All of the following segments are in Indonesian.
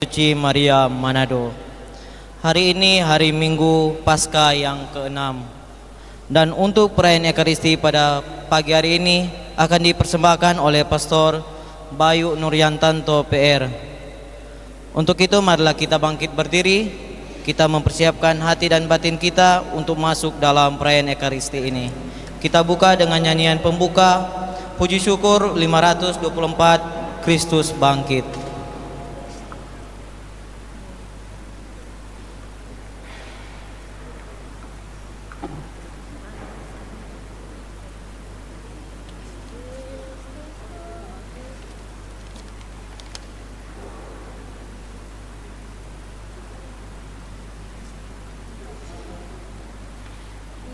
Suci Maria Manado. Hari ini hari Minggu Paskah yang ke-6. Dan untuk perayaan Ekaristi pada pagi hari ini akan dipersembahkan oleh Pastor Bayu Nuryantanto PR. Untuk itu marilah kita bangkit berdiri, kita mempersiapkan hati dan batin kita untuk masuk dalam perayaan Ekaristi ini. Kita buka dengan nyanyian pembuka, puji syukur 524, Kristus bangkit.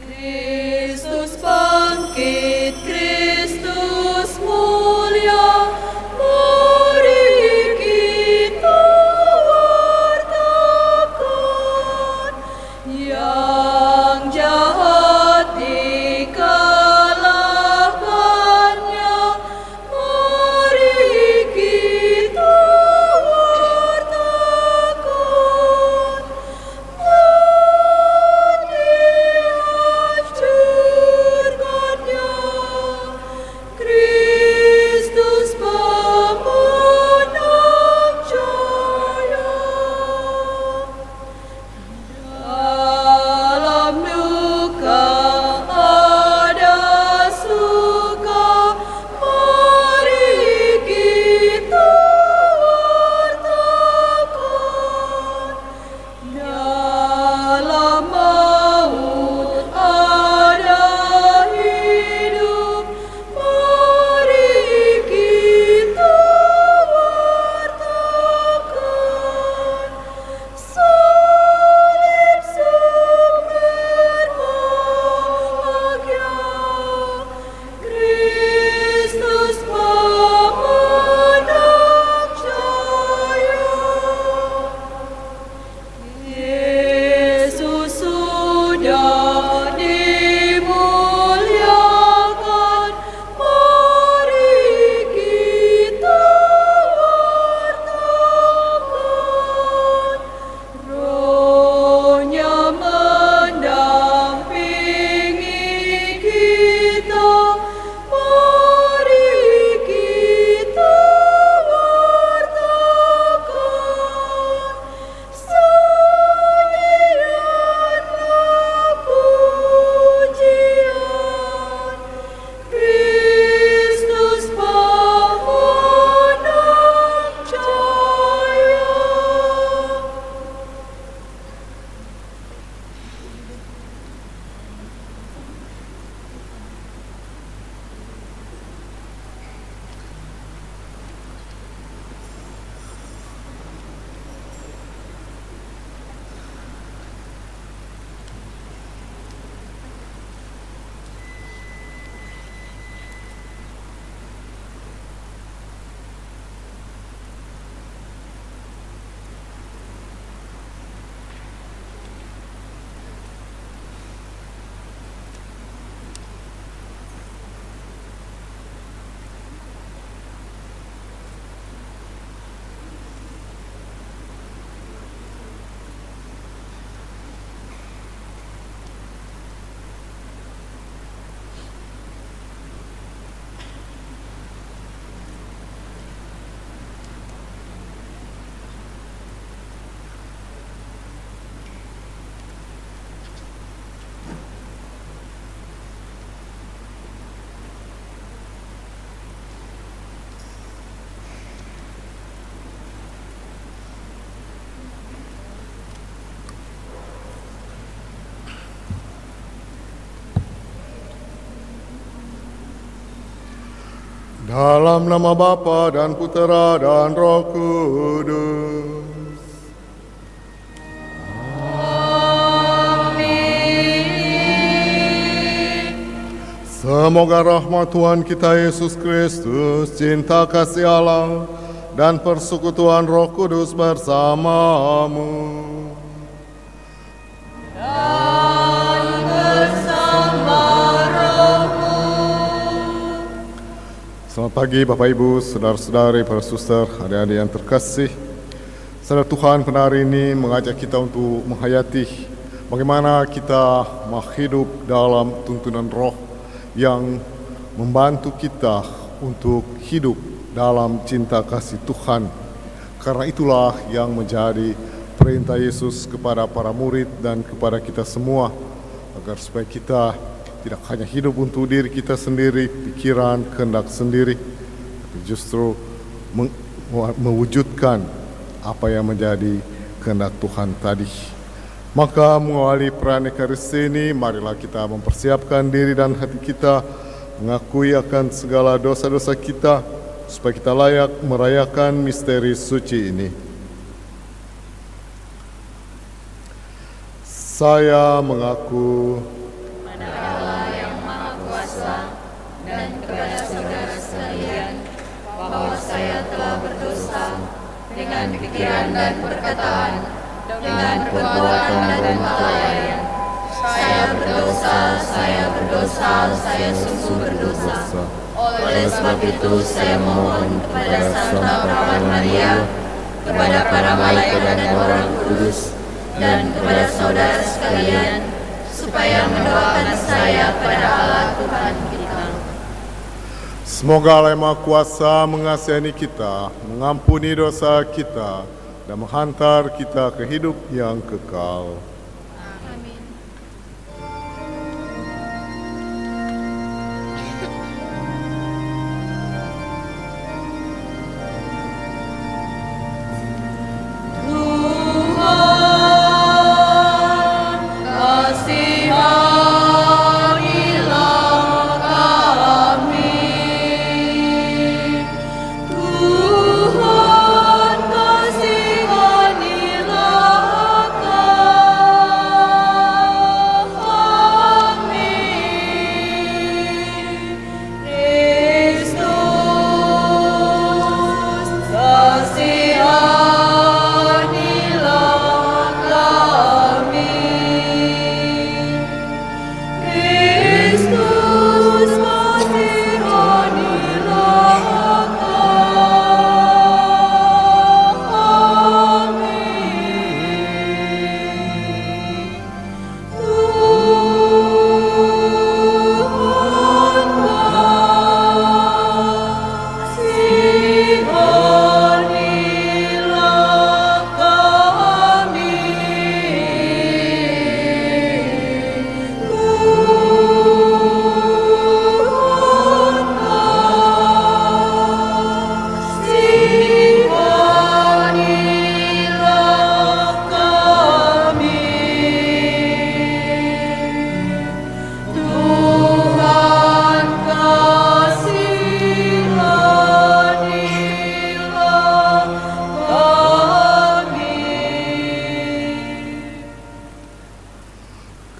Kristus bangkit, Kristus mulia, mari kita wartakan. Yang jahat dikalahkannya, mari kita wartakan. Kristus pemenang jaya. Dalam duka ada suka, mari kita wartakan. Dalam maut ada hidup, mari kita wartakan. Salib sumber bahagia, Kristus pemenang jaya. Yesus sudah dimuliakan, mari kita wartakan. Roh-Nya mendampingi kita, mari kita wartakan. Sanyianlah pujian, Kristus pemenang jaya. Dalam nama Bapa dan Putera dan Roh Kudus. Semoga rahmat Tuhan kita Yesus Kristus, cinta kasih Allah, dan persekutuan Roh Kudus bersamamu. Selamat pagi Bapak Ibu, saudara-saudari, para suster, adik-adik yang terkasih. Saudara Tuhan, pada hari ini mengajak kita untuk menghayati bagaimana kita hidup dalam tuntunan roh yang membantu kita untuk hidup dalam cinta kasih Tuhan. Karena itulah yang menjadi perintah Yesus kepada para murid dan kepada kita semua, agar supaya kita tidak hanya hidup untuk diri kita sendiri, pikiran, kehendak sendiri, tapi justru mewujudkan apa yang menjadi kehendak Tuhan tadi. Maka mengawali perayaan Ekaristi ini, marilah kita mempersiapkan diri dan hati kita, mengakui akan segala dosa-dosa kita, supaya kita layak merayakan misteri suci ini. Saya mengaku kepada Allah yang Maha Kuasa dan kepada saudara sekalian bahwa saya telah berdosa dengan pikiran dan perkataan, dengan perbuatan dan kelalaian. Saya berdosa, saya sungguh berdosa. Oleh sebab itu saya mohon kepada Santa Perawan Maria, kepada para malaikat dan orang kudus, dan kepada saudara sekalian, supaya mendoakan saya kepada Allah Tuhan kita. semoga Allah yang Maha Kuasa mengasihani kita, mengampuni dosa kita, dan menghantar kita ke hidup yang kekal. Amin. Tuhan, kasihanilah kami. Tuhan, kasihanilah kami. Kristus, kasihanilah kami. Kristus, kasihanilah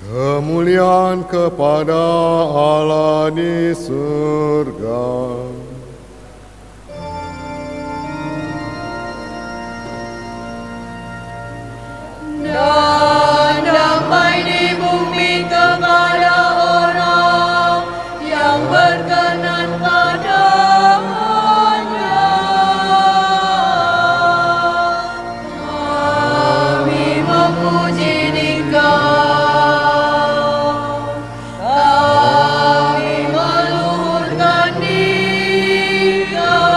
Kemuliaan kepada Allah di surga. dan damai di bumi kepada orang yang berkenan padanya. Kami memuji Dikau, kami meluhurkan Dikau,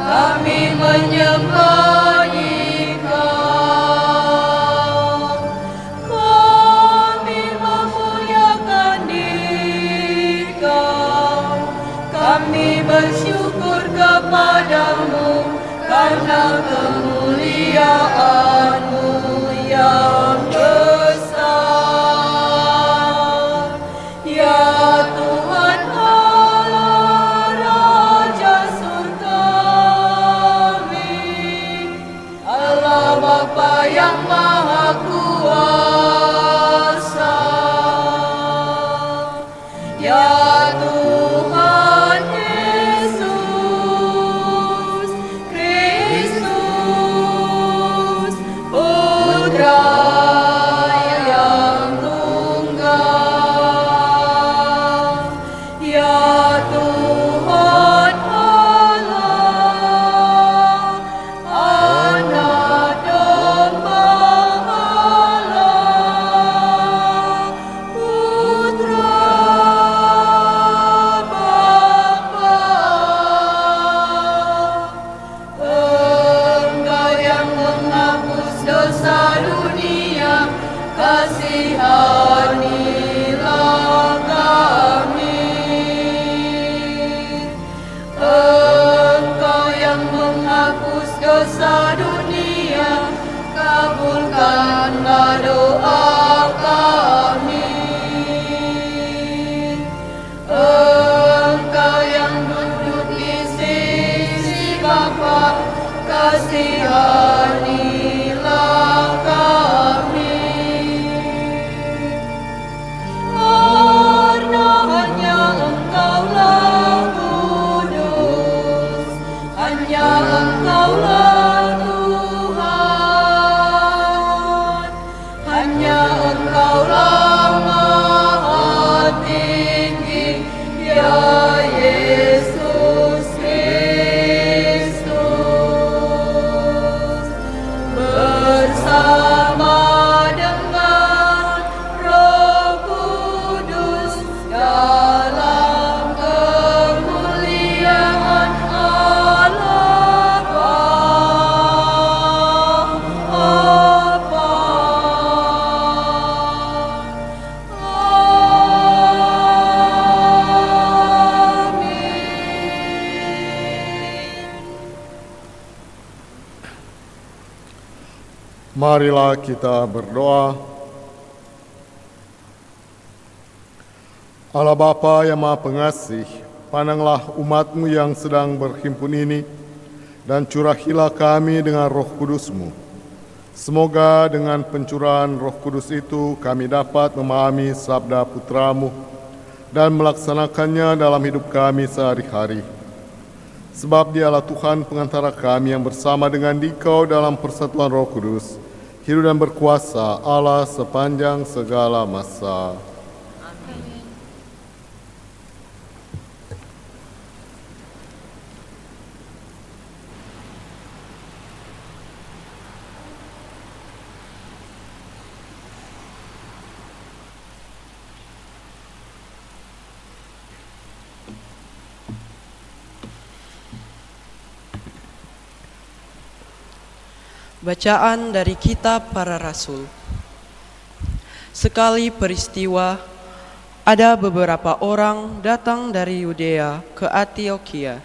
kami menyembah Dikau, kami memuliakan Dikau, kami bersyukur kepadamu karena kemuliaan-Mu yang besar. Ya Tuhan Allah, Raja surgawi, Allah Bapa yang Maha Kuasa. Ya Tuhan Yesus Kristus, Putra yang tunggal. Ya Tuhan Allah, Anak Marilah kita berdoa. Allah Bapa yang Maha Pengasih, pandanglah umat-Mu yang sedang berhimpun ini, dan curahilah kami dengan Roh Kudus-Mu. Semoga dengan pencurahan Roh Kudus itu kami dapat memahami sabda Putra-Mu dan melaksanakannya dalam hidup kami sehari-hari. Sebab Dialah Tuhan pengantara kami yang bersama dengan Dikau dalam persatuan Roh Kudus, hidup dan berkuasa Allah sepanjang segala masa. Bacaan dari Kitab Para Rasul. Sekali peristiwa, ada beberapa orang datang dari Yudea ke Antiokhia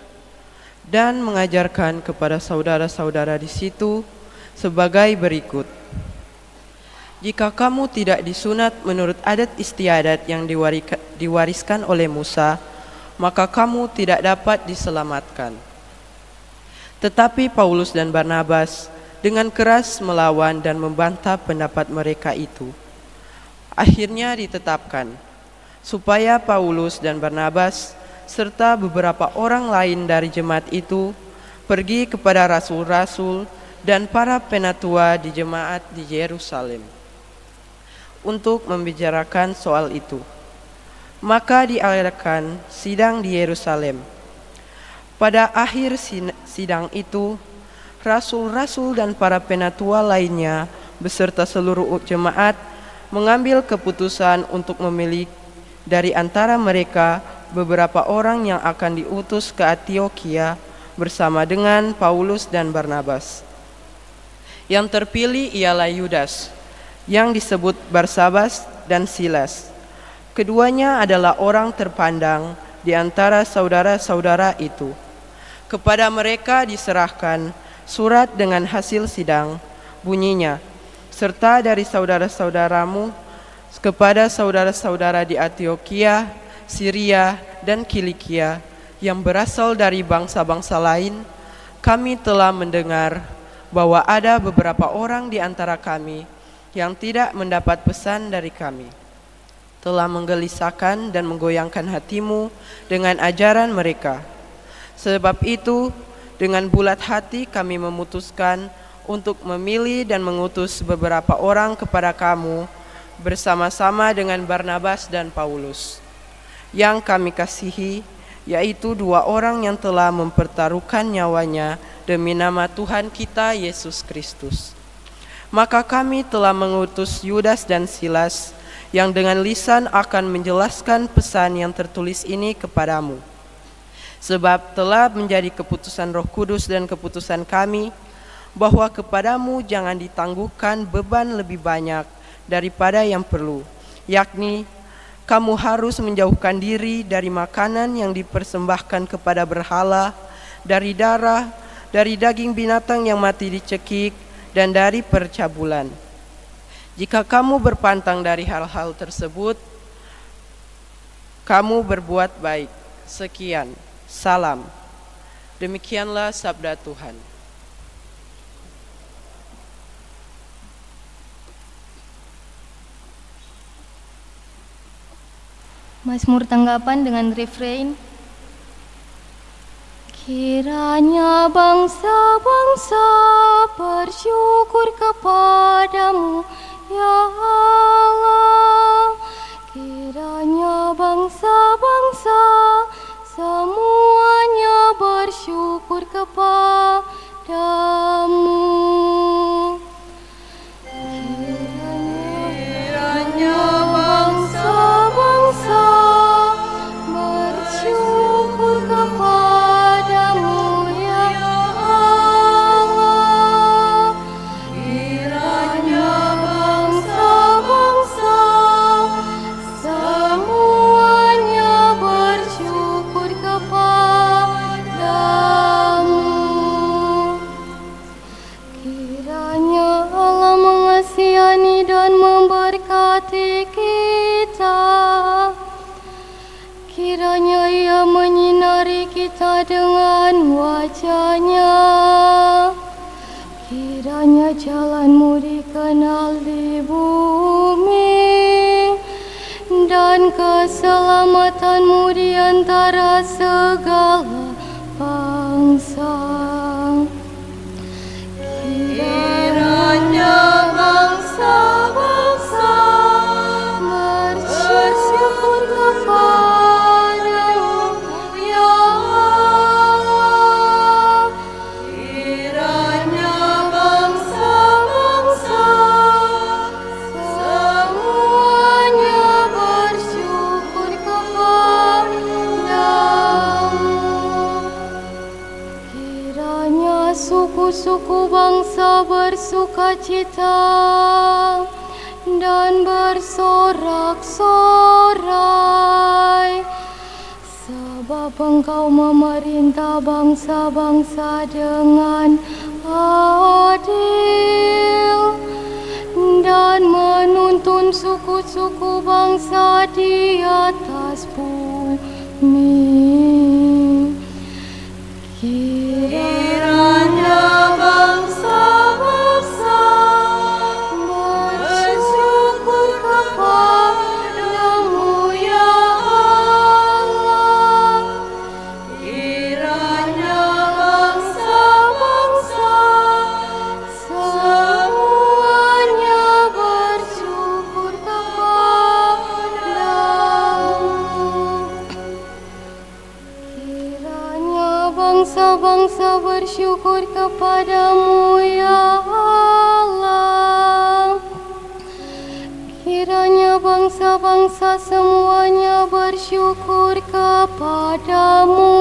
dan mengajarkan kepada saudara-saudara di situ sebagai berikut. Jika kamu tidak disunat menurut adat istiadat yang diwariskan oleh Musa, maka kamu tidak dapat diselamatkan. Tetapi Paulus dan Barnabas dengan keras melawan dan membantah pendapat mereka itu. Akhirnya ditetapkan supaya Paulus dan Barnabas serta beberapa orang lain dari jemaat itu pergi kepada rasul-rasul dan para penatua di jemaat di Yerusalem untuk membicarakan soal itu. Maka diadakan sidang di Yerusalem. Pada akhir sidang itu, rasul-rasul dan para penatua lainnya beserta seluruh jemaat mengambil keputusan untuk memilih dari antara mereka beberapa orang yang akan diutus ke Antiokhia bersama dengan Paulus dan Barnabas. Yang terpilih ialah Yudas, yang disebut Barsabas, dan Silas. Keduanya adalah orang terpandang di antara saudara-saudara itu. Kepada mereka diserahkan surat dengan hasil sidang, bunyinya, serta dari saudara-saudaramu kepada saudara-saudara di Antiokhia, Syria, dan Kilikia yang berasal dari bangsa-bangsa lain, kami telah mendengar bahwa ada beberapa orang di antara kami yang tidak mendapat pesan dari kami, telah menggelisahkan dan menggoyangkan hatimu dengan ajaran mereka. Sebab itu, dengan bulat hati kami memutuskan untuk memilih dan mengutus beberapa orang kepada kamu bersama-sama dengan Barnabas dan Paulus, yang kami kasihi, yaitu dua orang yang telah mempertaruhkan nyawanya demi nama Tuhan kita Yesus Kristus. Maka kami telah mengutus Yudas dan Silas yang dengan lisan akan menjelaskan pesan yang tertulis ini kepadamu. Sebab telah menjadi keputusan Roh Kudus dan keputusan kami bahwa kepadamu jangan ditangguhkan beban lebih banyak daripada yang perlu, yakni kamu harus menjauhkan diri dari makanan yang dipersembahkan kepada berhala, dari darah, dari daging binatang yang mati dicekik, dan dari percabulan. Jika kamu berpantang dari hal-hal tersebut, kamu berbuat baik. Sekian. Salam. Demikianlah sabda Tuhan. Mazmur tanggapan dengan refrain. Kiranya bangsa-bangsa bersyukur kepadamu, ya Allah. Kiranya bangsa-bangsa semuanya bersyukur kepadamu. Kiranya bangsa-bangsa bersyukur kepadamu, ya Allah. Kiranya bangsa-bangsa semuanya bersyukur kepadamu. dengan wajahnya. Kiranya jalanmu dikenal di bumi, dan keselamatanmu di antara segala bangsa. Kiranya bangsa-bangsa bersyukur kepadamu, ya Allah. Kiranya bangsa-bangsa semuanya bersyukur kepadamu. Kiranya suku-suku bangsa bersukacita dan bersorak-sorai, sebab Engkau memerintah bangsa-bangsa dengan adil dan menuntun suku-suku bangsa di atas bumi. Kiranya bangsa-bangsa bersyukur kepadamu, ya Allah. Kiranya bangsa-bangsa semuanya bersyukur kepadamu. Kiranya bangsa-bangsa bersyukur kepadamu, ya Allah. Kiranya bangsa-bangsa semuanya bersyukur kepadamu.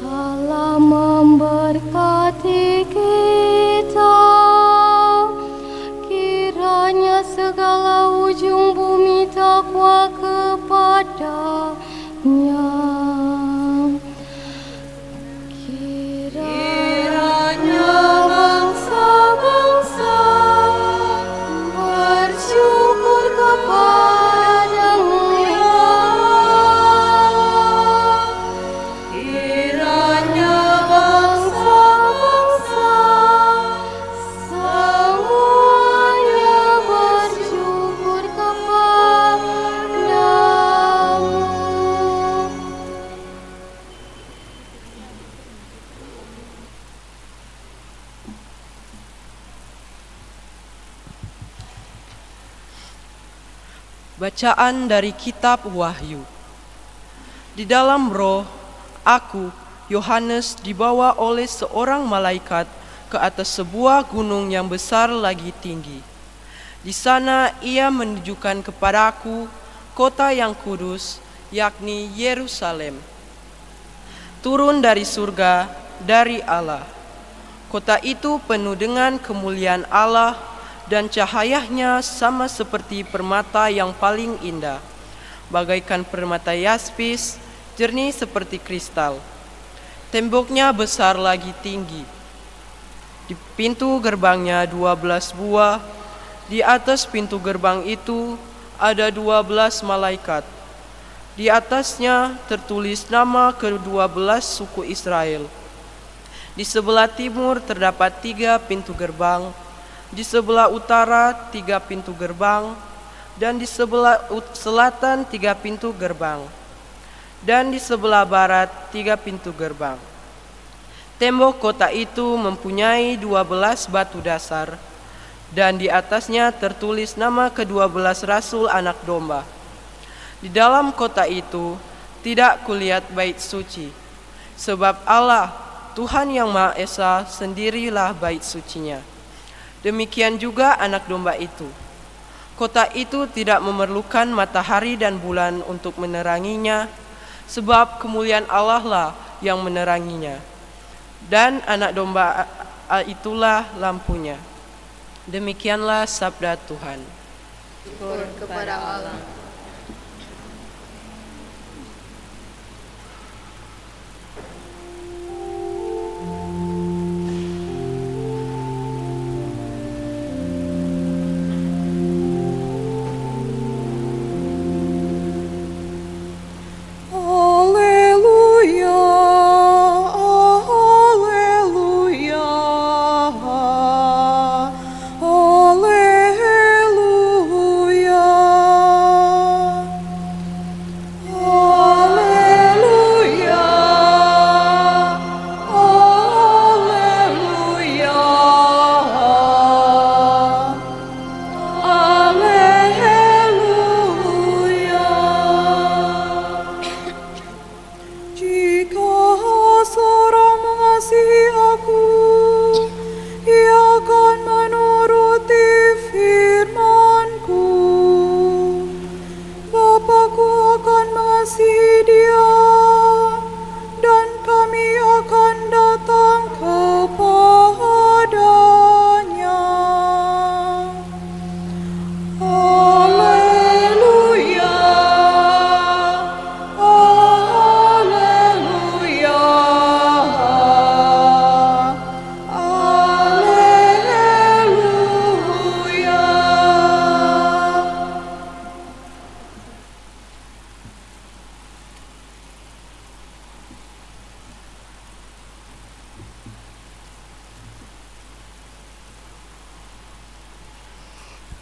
Allah memberkati kita. Kiranya segala ujung bumi takwa kepadanya. Kiranya bangsa-bangsa bersyukur kepadamu, ya Allah. Kiranya bangsa-bangsa semuanya bersyukur kepadamu. Bacaan dari Kitab Wahyu. Di dalam roh, aku, Yohanes, dibawa oleh seorang malaikat ke atas sebuah gunung yang besar lagi tinggi. Di sana ia menunjukkan kepadaku kota yang kudus, yakni Yerusalem, turun dari surga dari Allah. Kota itu penuh dengan kemuliaan Allah, dan cahayanya sama seperti permata yang paling indah, bagaikan permata yaspis, jernih seperti kristal. Temboknya besar lagi tinggi. Di pintu gerbangnya 12 buah. Di atas pintu gerbang itu ada 12 malaikat. Di atasnya tertulis nama ke-12 suku Israel. Di sebelah timur terdapat 3 pintu gerbang. Di sebelah utara 3 pintu gerbang, dan di sebelah selatan 3 pintu gerbang, dan di sebelah barat 3 pintu gerbang. Tembok kota itu mempunyai 12 batu dasar, dan di atasnya tertulis nama ke-12 rasul anak domba. Di dalam kota itu tidak kulihat bait suci, sebab Allah, Tuhan yang Maha Esa, sendirilah bait sucinya. Demikian juga anak domba itu. Kota itu tidak memerlukan matahari dan bulan untuk meneranginya, sebab kemuliaan Allah lah yang meneranginya. Dan anak domba itulah lampunya. Demikianlah sabda Tuhan. Syukur kepada Allah.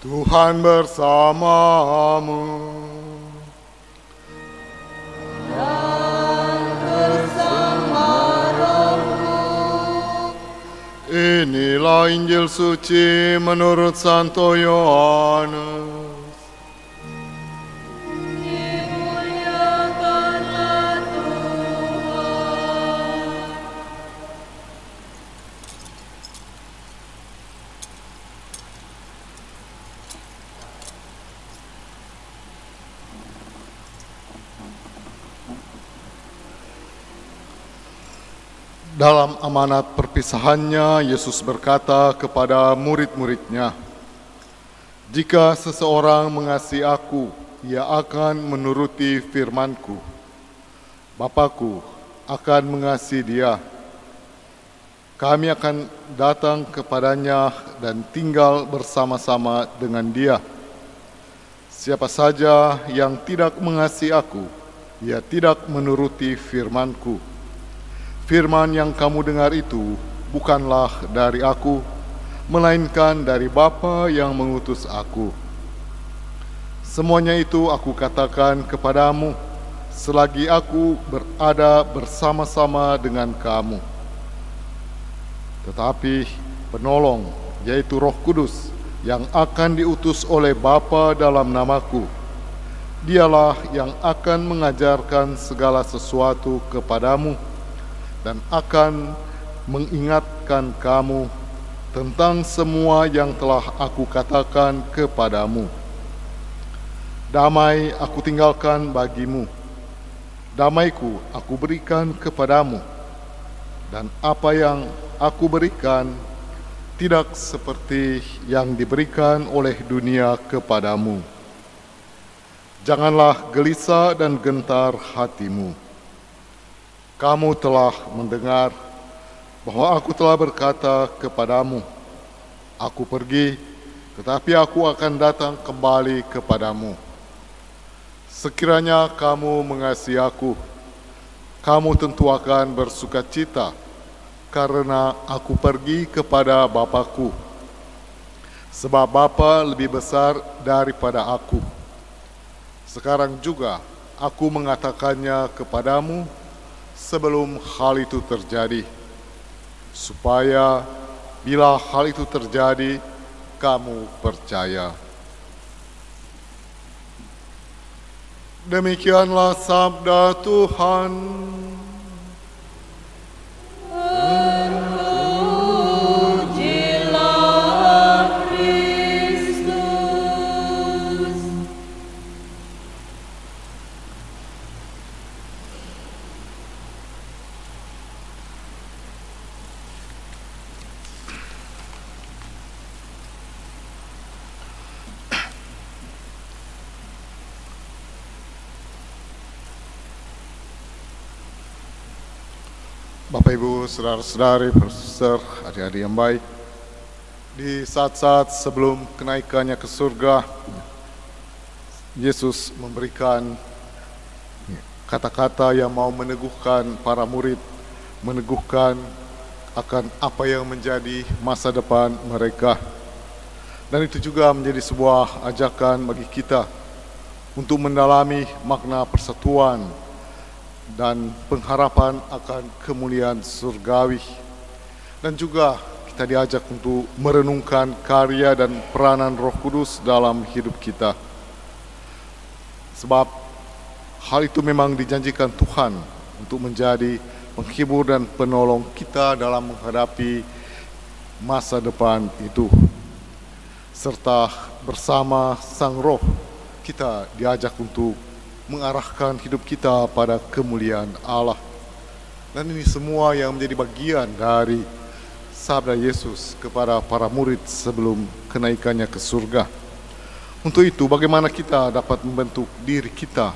Tuhan bersamamu. Inilah Injil suci menurut Santo Yohanes. Dalam amanat perpisahannya, Yesus berkata kepada murid-muridnya, "Jika seseorang mengasihi aku, ia akan menuruti firman-Ku. Bapa-Ku akan mengasihi dia. Kami akan datang kepadanya dan tinggal bersama-sama dengan dia. Siapa saja yang tidak mengasihi aku, ia tidak menuruti firman-Ku. Firman yang kamu dengar itu bukanlah dari aku, melainkan dari Bapa yang mengutus aku. Semuanya itu aku katakan kepadamu, selagi aku berada bersama-sama dengan kamu. Tetapi penolong, yaitu Roh Kudus, yang akan diutus oleh Bapa dalam namaku, dialah yang akan mengajarkan segala sesuatu kepadamu, dan akan mengingatkan kamu tentang semua yang telah aku katakan kepadamu. Damai aku tinggalkan bagimu, damaiku aku berikan kepadamu, dan apa yang aku berikan tidak seperti yang diberikan oleh dunia kepadamu. Janganlah gelisah dan gentar hatimu. Kamu telah mendengar bahwa aku telah berkata kepadamu, aku pergi, tetapi aku akan datang kembali kepadamu. Sekiranya kamu mengasihi aku, kamu tentu akan bersukacita, karena aku pergi kepada Bapa-Ku. Sebab Bapa lebih besar daripada aku. Sekarang juga aku mengatakannya kepadamu, sebelum hal itu terjadi, supaya bila hal itu terjadi, kamu percaya. Demikianlah sabda Tuhan. Bapak Ibu, saudara-saudari, profesor, adik-adik yang baik, di saat-saat sebelum kenaikannya ke surga, Yesus memberikan kata-kata yang mau meneguhkan para murid, meneguhkan akan apa yang menjadi masa depan mereka. Dan itu juga menjadi sebuah ajakan bagi kita untuk mendalami makna persatuan dan pengharapan akan kemuliaan surgawi. Dan juga kita diajak untuk merenungkan karya dan peranan Roh Kudus dalam hidup kita. Sebab hal itu memang dijanjikan Tuhan untuk menjadi penghibur dan penolong kita dalam menghadapi masa depan itu. Serta bersama Sang Roh kita diajak untuk mengarahkan hidup kita pada kemuliaan Allah. Dan ini semua yang menjadi bagian dari sabda Yesus kepada para murid sebelum kenaikannya ke surga. Untuk itu, bagaimana kita dapat membentuk diri kita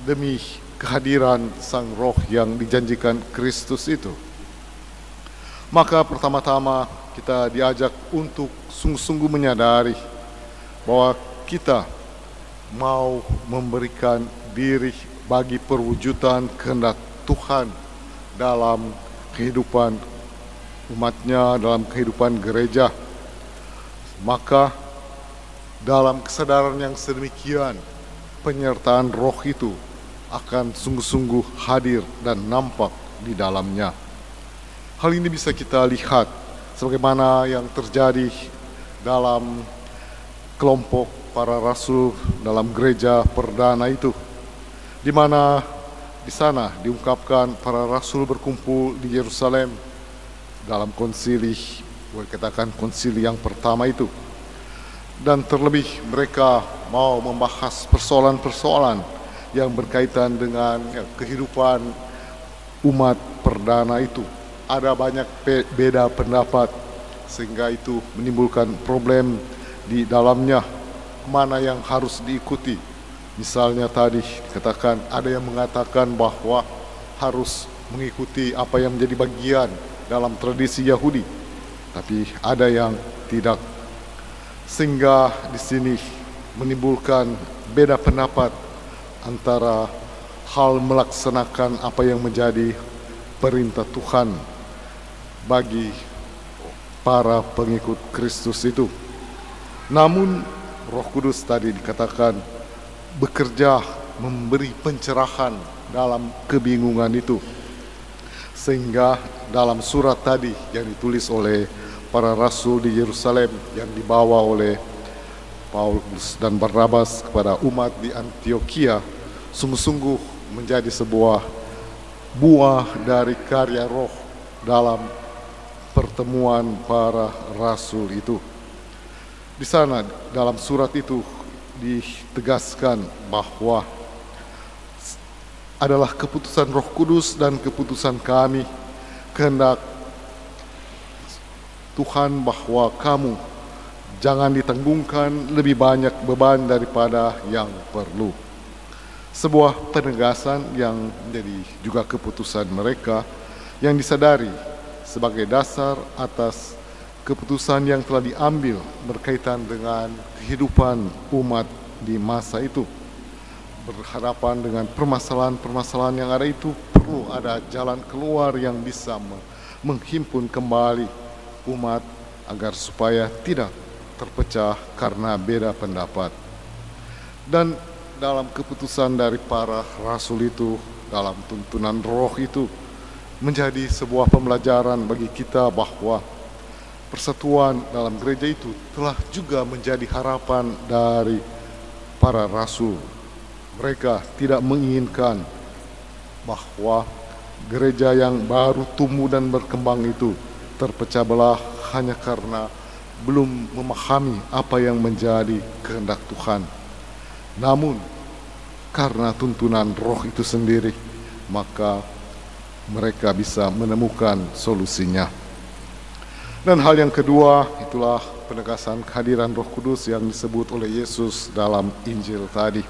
demi kehadiran Sang Roh yang dijanjikan Kristus itu? Maka pertama-tama kita diajak untuk sungguh-sungguh menyadari bahwa kita mau memberikan diri bagi perwujudan kehendak Tuhan dalam kehidupan umatnya, dalam kehidupan gereja. Maka dalam kesadaran yang sedemikian, penyertaan roh itu akan sungguh-sungguh hadir dan nampak di dalamnya. Hal ini bisa kita lihat sebagaimana yang terjadi dalam kelompok para rasul dalam gereja perdana itu, di mana di sana diungkapkan para rasul berkumpul di Yerusalem dalam konsili, boleh katakan konsili yang pertama itu. Dan terlebih mereka mau membahas persoalan-persoalan yang berkaitan dengan kehidupan umat perdana itu. Ada banyak beda pendapat sehingga itu menimbulkan problem di dalamnya, mana yang harus diikuti. Misalnya tadi dikatakan ada yang mengatakan bahwa harus mengikuti apa yang menjadi bagian dalam tradisi Yahudi, tapi ada yang tidak. Sehingga di sini menimbulkan beda pendapat antara hal melaksanakan apa yang menjadi perintah Tuhan bagi para pengikut Kristus itu. Namun Roh Kudus tadi dikatakan bekerja memberi pencerahan dalam kebingungan itu. Sehingga dalam surat tadi yang ditulis oleh para rasul di Yerusalem yang dibawa oleh Paulus dan Barnabas kepada umat di Antioquia sungguh-sungguh menjadi sebuah buah dari karya roh dalam pertemuan para rasul itu. Di sana dalam surat itu ditegaskan bahwa adalah keputusan Roh Kudus dan keputusan kami, kehendak Tuhan bahwa kamu jangan ditanggungkan lebih banyak beban daripada yang perlu. Sebuah penegasan yang menjadi juga keputusan mereka yang disadari sebagai dasar atas keputusan yang telah diambil berkaitan dengan kehidupan umat di masa itu. Berhadapan dengan permasalahan-permasalahan yang ada itu, perlu ada jalan keluar yang bisa menghimpun kembali umat agar supaya tidak terpecah karena beda pendapat. Dan dalam keputusan dari para rasul itu, dalam tuntunan roh itu, menjadi sebuah pembelajaran bagi kita bahwa persatuan dalam gereja itu telah juga menjadi harapan dari para rasul. Mereka tidak menginginkan bahwa gereja yang baru tumbuh dan berkembang itu terpecah belah hanya karena belum memahami apa yang menjadi kehendak Tuhan. Namun karena tuntunan roh itu sendiri, maka mereka bisa menemukan solusinya. Dan hal yang kedua, itulah penegasan kehadiran Roh Kudus yang disebut oleh Yesus dalam Injil tadi.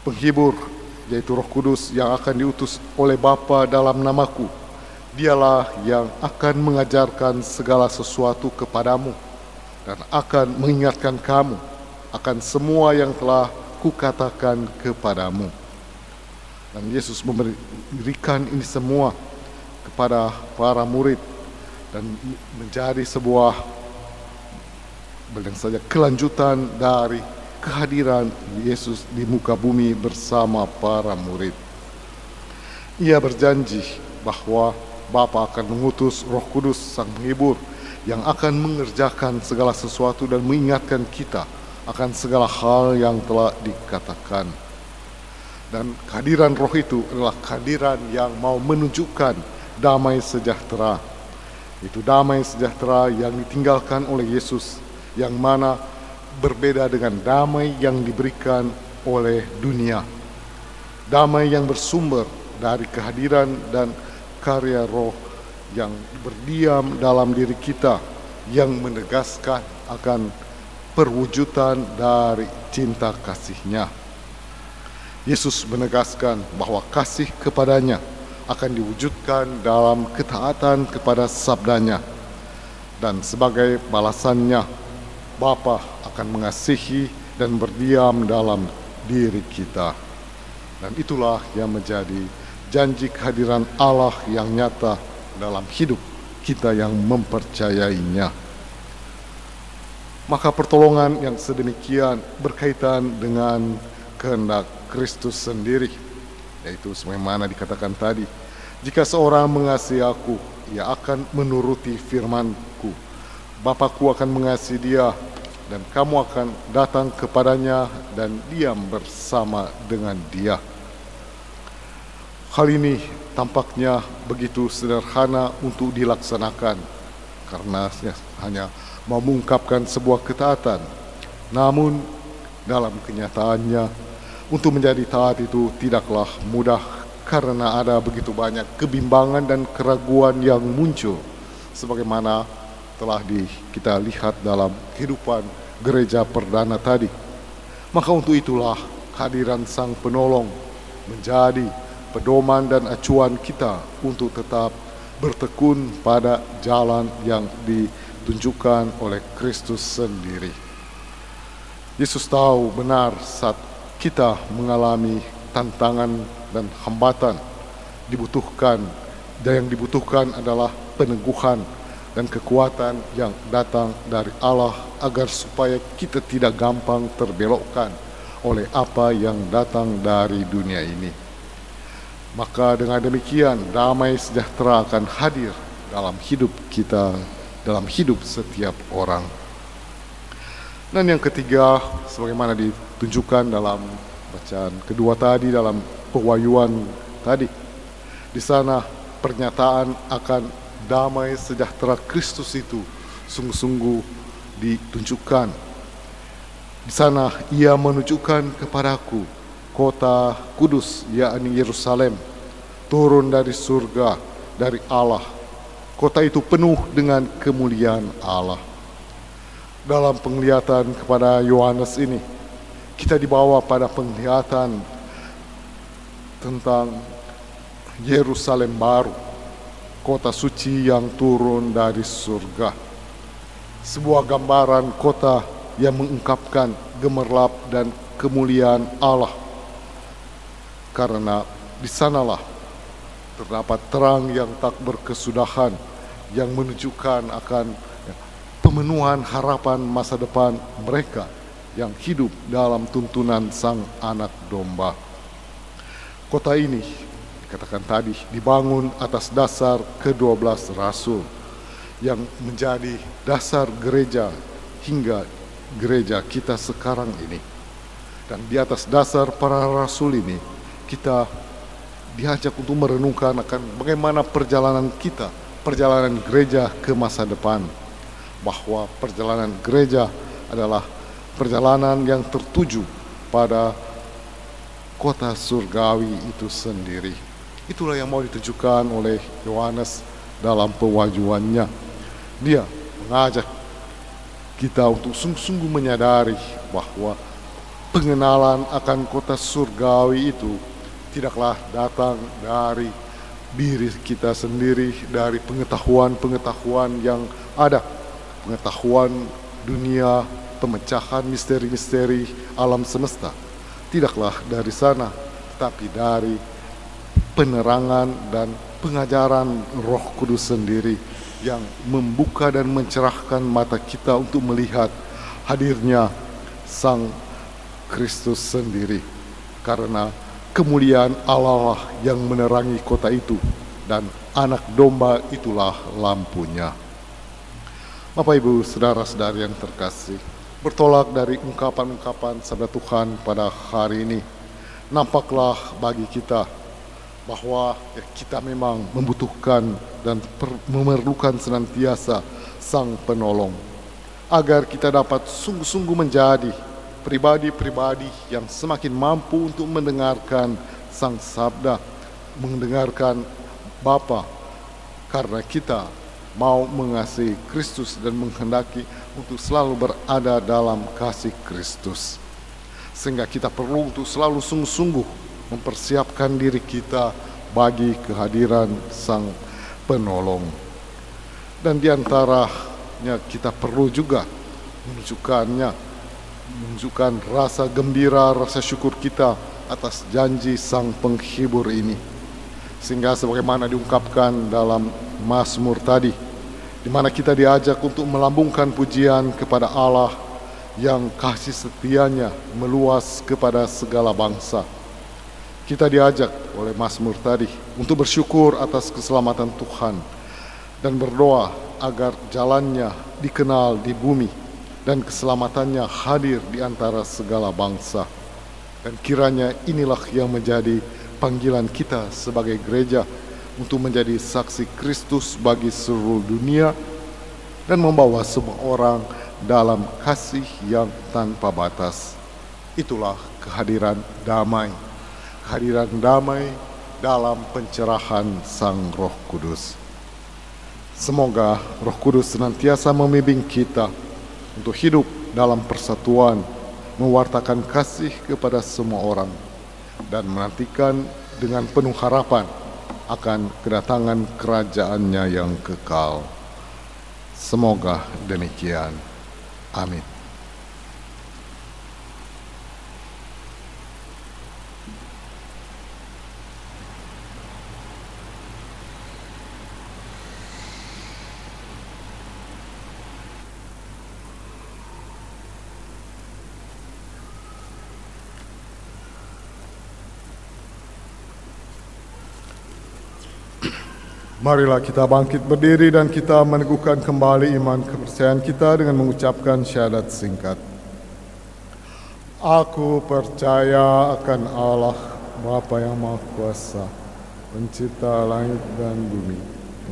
Penghibur, yaitu Roh Kudus yang akan diutus oleh Bapa dalam namaku. Dialah yang akan mengajarkan segala sesuatu kepadamu dan akan mengingatkan kamu akan semua yang telah kukatakan kepadamu. Dan Yesus memberikan ini semua kepada para murid dan menjadi sebuah kelanjutan dari kehadiran Yesus di muka bumi bersama para murid. Ia berjanji bahwa Bapa akan mengutus Roh Kudus Sang Penghibur yang akan mengerjakan segala sesuatu dan mengingatkan kita akan segala hal yang telah dikatakan. Dan kehadiran Roh itu adalah kehadiran yang mau menunjukkan damai sejahtera. Itu damai sejahtera yang ditinggalkan oleh Yesus, yang mana berbeda dengan damai yang diberikan oleh dunia. Damai yang bersumber dari kehadiran dan karya roh yang berdiam dalam diri kita, yang menegaskan akan perwujudan dari cinta kasih-Nya. Yesus menegaskan bahwa kasih kepadanya akan diwujudkan dalam ketaatan kepada sabdanya, dan sebagai balasannya Bapa akan mengasihi dan berdiam dalam diri kita. Dan itulah yang menjadi janji kehadiran Allah yang nyata dalam hidup kita yang mempercayainya. Maka pertolongan yang sedemikian berkaitan dengan kehendak Kristus sendiri, yaitu sebagaimana dikatakan tadi, jika seorang mengasihi aku, ia akan menuruti firman-Ku. Bapa-Ku akan mengasihi dia, dan kamu akan datang kepadanya dan diam bersama dengan dia. Hal ini tampaknya begitu sederhana untuk dilaksanakan, karena hanya mau mengungkapkan sebuah ketaatan. Namun dalam kenyataannya, untuk menjadi taat itu tidaklah mudah, karena ada begitu banyak kebimbangan dan keraguan yang muncul, sebagaimana telah kita lihat dalam kehidupan gereja perdana tadi. Maka untuk itulah kehadiran Sang Penolong menjadi pedoman dan acuan kita untuk tetap bertekun pada jalan yang ditunjukkan oleh Kristus sendiri. Yesus tahu benar saat kita mengalami tantangan dan hambatan, yang dibutuhkan adalah peneguhan dan kekuatan yang datang dari Allah, agar supaya kita tidak gampang terbelokkan oleh apa yang datang dari dunia ini. Maka dengan demikian damai sejahtera akan hadir dalam hidup kita, dalam hidup setiap orang. Dan yang ketiga, sebagaimana ditunjukkan dalam bacaan kedua tadi, dalam pewahyuan tadi, di sana pernyataan akan damai sejahtera Kristus itu sungguh-sungguh ditunjukkan. Di sana ia menunjukkan kepadaku kota kudus, yakni Yerusalem, turun dari surga, dari Allah. Kota itu penuh dengan kemuliaan Allah. Dalam penglihatan kepada Yohanes ini, kita dibawa pada penglihatan tentang Yerusalem baru, kota suci yang turun dari surga. Sebuah gambaran kota yang mengungkapkan gemerlap dan kemuliaan Allah, karena di sanalah terdapat terang yang tak berkesudahan, yang menunjukkan akan pemenuhan harapan masa depan mereka yang hidup dalam tuntunan Sang Anak Domba. Kota ini, dikatakan tadi, dibangun atas dasar ke-12 Rasul, yang menjadi dasar gereja hingga gereja kita sekarang ini. Dan di atas dasar para rasul ini, kita diajak untuk merenungkan akan bagaimana perjalanan kita, perjalanan gereja ke masa depan. Bahwa perjalanan gereja adalah perjalanan yang tertuju pada kota surgawi itu sendiri. Itulah yang mau ditunjukkan oleh Yohanes dalam pewahyuannya. Dia mengajak kita untuk sungguh-sungguh menyadari bahwa pengenalan akan kota surgawi itu tidaklah datang dari diri kita sendiri, dari pengetahuan-pengetahuan yang ada, pengetahuan dunia, pemecahan misteri-misteri alam semesta. Tidaklah dari sana, tapi dari penerangan dan pengajaran Roh Kudus sendiri yang membuka dan mencerahkan mata kita untuk melihat hadirnya Sang Kristus sendiri. Karena kemuliaan Allah lah yang menerangi kota itu, dan Anak Domba itulah lampunya. Bapak Ibu saudara-saudari yang terkasih, bertolak dari ungkapan-ungkapan sabda Tuhan pada hari ini, nampaklah bagi kita bahwa kita memang membutuhkan dan memerlukan senantiasa Sang Penolong, agar kita dapat sungguh-sungguh menjadi pribadi-pribadi yang semakin mampu untuk mendengarkan Sang Sabda, mendengarkan Bapa, karena kita mau mengasihi Kristus dan menghendaki untuk selalu berada dalam kasih Kristus. Sehingga kita perlu untuk selalu sungguh-sungguh mempersiapkan diri kita bagi kehadiran Sang Penolong. Dan diantaranya kita perlu juga menunjukkan rasa gembira, rasa syukur kita atas janji Sang Penghibur ini. Sehingga sebagaimana diungkapkan dalam Mazmur tadi, di mana kita diajak untuk melambungkan pujian kepada Allah yang kasih setianya meluas kepada segala bangsa. Kita diajak oleh Mazmur tadi untuk bersyukur atas keselamatan Tuhan dan berdoa agar jalannya dikenal di bumi dan keselamatannya hadir di antara segala bangsa. Dan kiranya inilah yang menjadi panggilan kita sebagai gereja untuk menjadi saksi Kristus bagi seluruh dunia dan membawa semua orang dalam kasih yang tanpa batas. Itulah kehadiran damai dalam pencerahan Sang Roh Kudus. Semoga Roh Kudus senantiasa membimbing kita untuk hidup dalam persatuan, mewartakan kasih kepada semua orang, dan menantikan dengan penuh harapan akan kedatangan kerajaannya yang kekal. Semoga demikian. Amin. Marilah kita bangkit berdiri dan kita meneguhkan kembali iman kepercayaan kita dengan mengucapkan syahadat singkat. Aku percaya akan Allah, Bapa yang Maha Kuasa, pencipta langit dan bumi,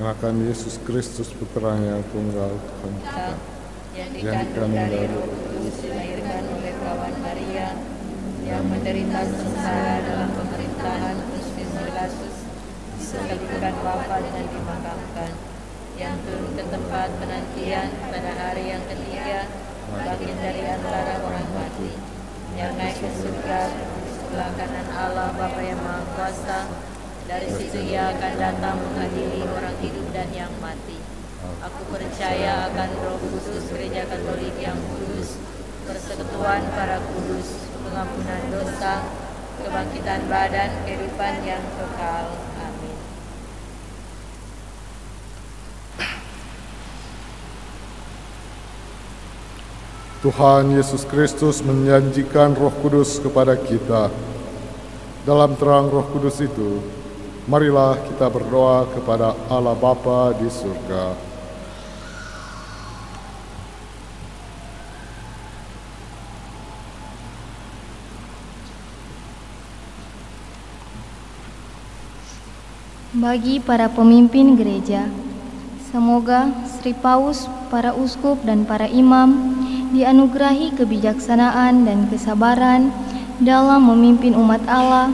dan akan Yesus Kristus Putranya Tunggal Tuhan kita, yang dikandung dari Roh Kudus, dilahirkan oleh perawan Maria, yang menderita sengsara dalam pemerintahan Pontius Pilatus, disalibkan, wafat dan dimakamkan, yang turun ke tempat penantian pada hari yang ketiga, bangkit dari antara orang mati, yang naik ke surga di sebelah kanan Allah Bapa yang Maha Kuasa. Dari situ Ia akan datang mengadili orang hidup dan yang mati. Aku percaya akan Roh Kudus, Gereja Katolik yang kudus, persekutuan para kudus, pengampunan dosa, kebangkitan badan, kehidupan yang kekal. Amin. Tuhan Yesus Kristus menjanjikan Roh Kudus kepada kita. Dalam terang Roh Kudus itu, marilah kita berdoa kepada Allah Bapa di surga. Bagi para pemimpin gereja, semoga Sri Paus, para uskup dan para imam dianugerahi kebijaksanaan dan kesabaran dalam memimpin umat Allah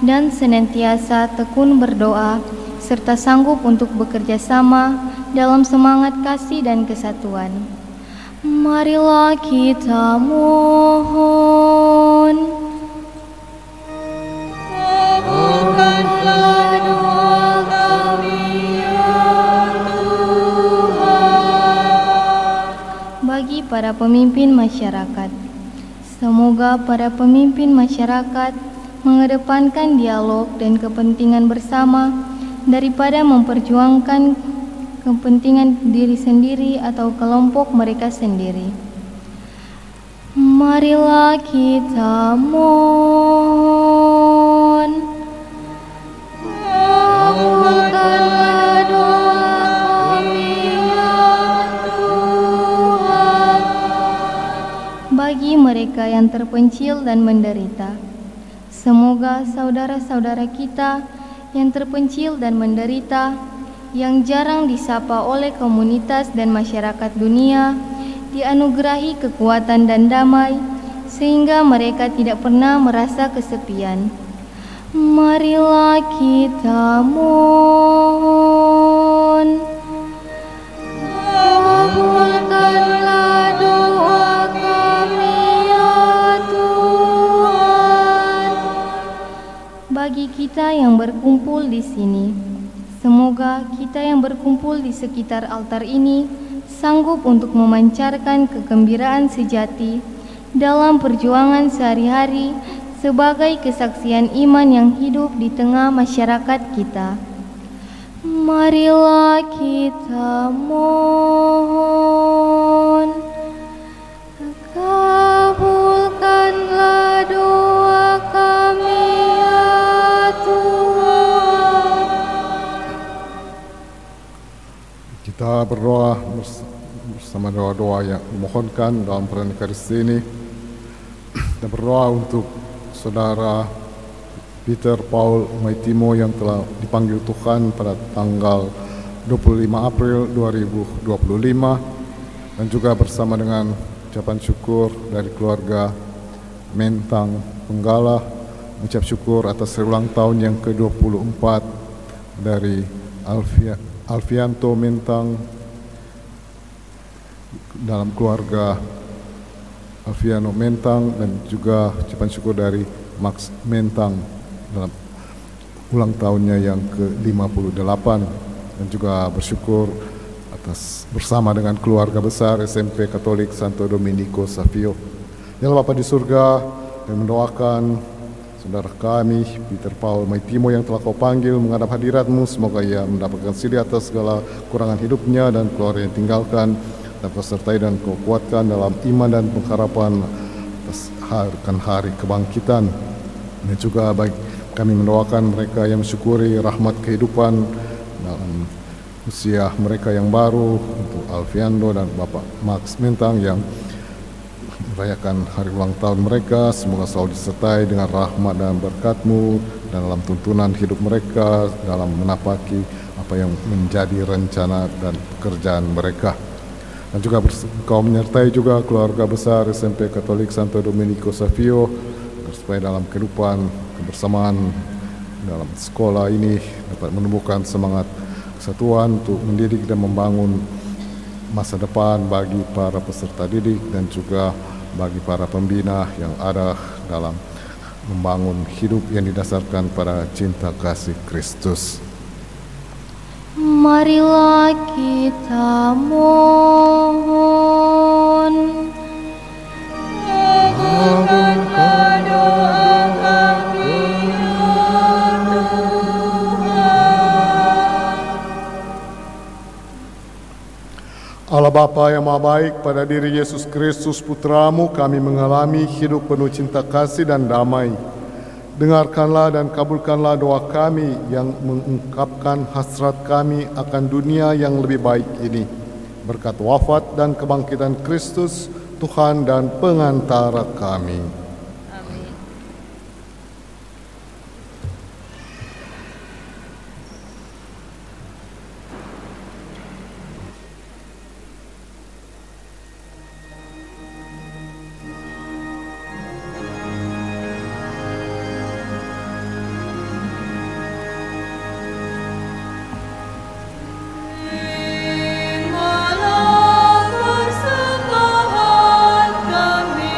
dan senantiasa tekun berdoa serta sanggup untuk bekerja sama dalam semangat kasih dan kesatuan. Marilah kita mohon. Kabulkanlah doa kami ya Tuhan. Bagi para pemimpin masyarakat, semoga para pemimpin masyarakat mengedepankan dialog dan kepentingan bersama daripada memperjuangkan kepentingan diri sendiri atau kelompok mereka sendiri. Marilah kita mohon. Kabulkanlah doa kami ya Tuhan. Bagi mereka yang terpencil dan menderita, semoga saudara-saudara kita yang terpencil dan menderita, yang jarang disapa oleh komunitas dan masyarakat dunia, dianugerahi kekuatan dan damai, sehingga mereka tidak pernah merasa kesepian. Marilah kita mohon. Kabulkanlah doa kami ya Tuhan. Bagi kita yang berkumpul di sini, semoga kita yang berkumpul di sekitar altar ini sanggup untuk memancarkan kegembiraan sejati dalam perjuangan sehari-hari sebagai kesaksian iman yang hidup di tengah masyarakat kita. Marilah kita mohon. Kabulkanlah doa kami ya Tuhan. Kita berdoa bersama doa-doa yang dimohonkan dalam perayaan Ekaristi ini. Kita berdoa untuk saudara Peter Paul Maitimo yang telah dipanggil Tuhan pada tanggal 25 April 2025, dan juga bersama dengan ucapan syukur dari keluarga Mentang Penggala, mengucap syukur atas ulang tahun yang ke-24 dari Alfianto Mentang dalam keluarga Alfiano Mentang, dan juga ucapan syukur dari Max Mentang dalam ulang tahunnya yang ke-58, dan juga bersyukur atas bersama dengan keluarga besar SMP Katolik Santo Domenico Savio. Ya Allah Bapa di surga, dan mendoakan saudara kami Peter Paul Maitimo yang telah Kau panggil menghadap hadirat-Mu, semoga ia mendapatkan sili atas segala kurangan hidupnya dan keluarga yang tinggalkan, dan Kau sertai dan Kau kuatkan dalam iman dan pengharapan atas hari kebangkitan. Dan juga baik kami mendoakan mereka yang mensyukuri rahmat kehidupan dalam usia mereka yang baru, untuk Alfiando dan Bapak Max Mentang yang merayakan hari ulang tahun mereka. Semoga selalu disertai dengan rahmat dan berkat-Mu dalam tuntunan hidup mereka, dalam menapaki apa yang menjadi rencana dan pekerjaan mereka. Dan juga Kau menyertai juga keluarga besar SMP Katolik Santo Domenico Savio, supaya dalam kehidupan kebersamaan dalam sekolah ini dapat menumbuhkan semangat kesatuan untuk mendidik dan membangun masa depan bagi para peserta didik dan juga bagi para pembina yang ada dalam membangun hidup yang didasarkan pada cinta kasih Kristus. Marilah kita mohon. Kabulkanlah doa kami ya Tuhan. Allah Bapa yang Maha Baik, pada diri Yesus Kristus Putra-Mu kami mengalami hidup penuh cinta kasih dan damai. Dengarkanlah dan kabulkanlah doa kami yang mengungkapkan hasrat kami akan dunia yang lebih baik ini. Berkat wafat dan kebangkitan Kristus, Tuhan dan pengantara kami. Amin. Terimalah persembahan kami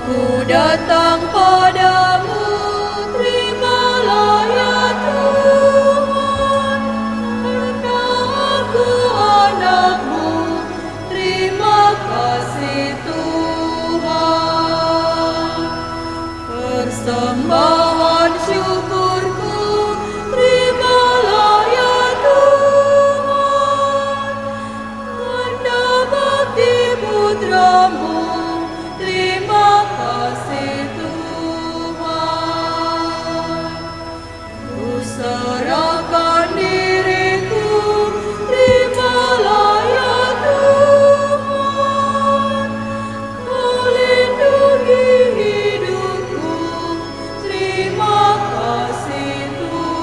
Aku datang padamu, terimalah ya Tuhan, karena aku anakmu, terima kasih Tuhan. Persembahan syukurku, terimalah ya Tuhan, karena bakti putramu, terima kasih Tuhan. Ku serahkan diriku, terimalah ya Tuhan. Kau lindungi hidupku, terima kasih Tuhan.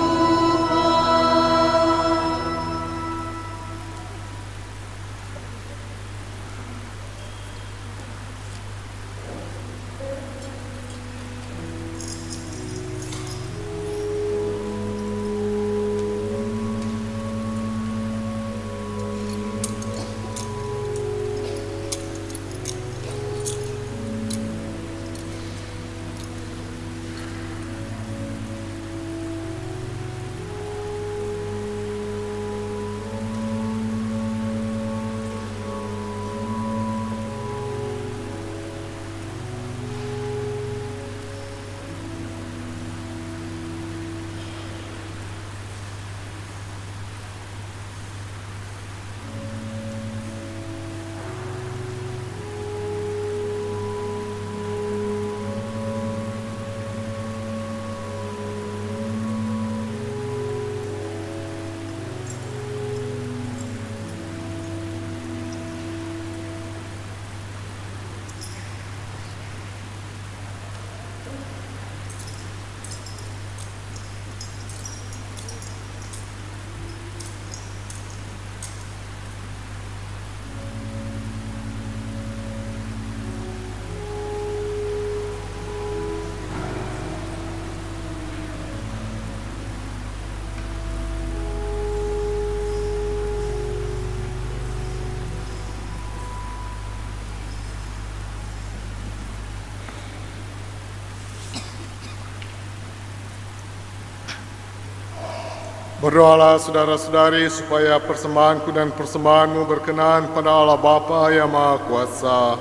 Berdoalah saudara-saudari supaya persembahanku dan persembahanmu berkenan pada Allah Bapa yang Maha Kuasa.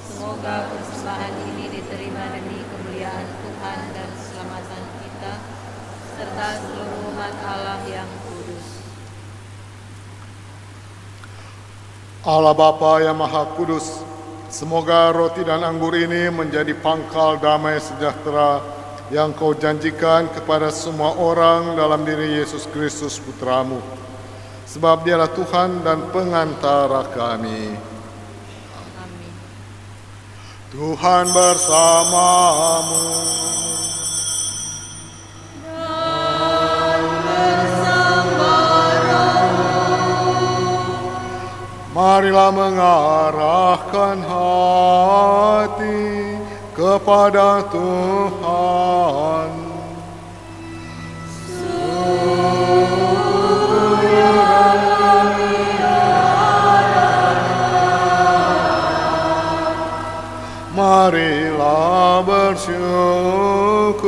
Semoga persembahan ini diterima demi kemuliaan Tuhan dan keselamatan kita, serta seluruh umat Allah yang kudus. Allah Bapa yang Maha Kudus, semoga roti dan anggur ini menjadi pangkal damai sejahtera yang Kau janjikan kepada semua orang dalam diri Yesus Kristus Putramu. Sebab Dialah Tuhan dan pengantara kami. Amin. Tuhan bersamamu. Marilah mengarahkan hati kepada Tuhan. Marilah bersyukur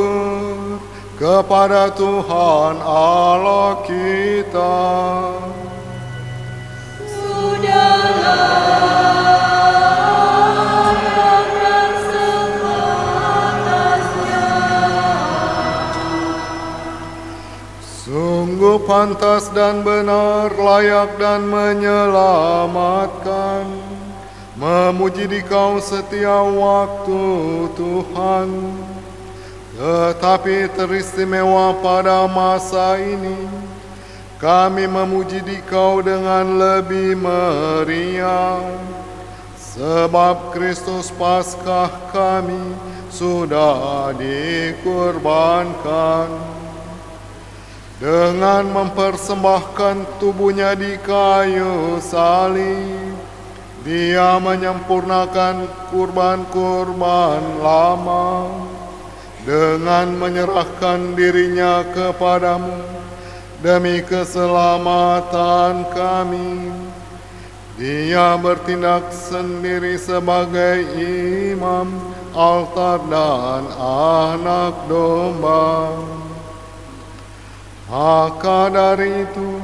kepada Tuhan Allah kita. Sungguh pantas dan benar, layak dan menyelamatkan, memuji Dikau setiap waktu Tuhan. Tetapi teristimewa pada masa ini, kami memuji Dikau dengan lebih meriah, sebab Kristus Paskah kami sudah dikurbankan. Dengan mempersembahkan tubuhnya di kayu salib, Dia menyempurnakan kurban-kurban lama. Dengan menyerahkan dirinya kepadamu demi keselamatan kami, Dia bertindak sendiri sebagai imam altar dan anak domba. Maka dari itu,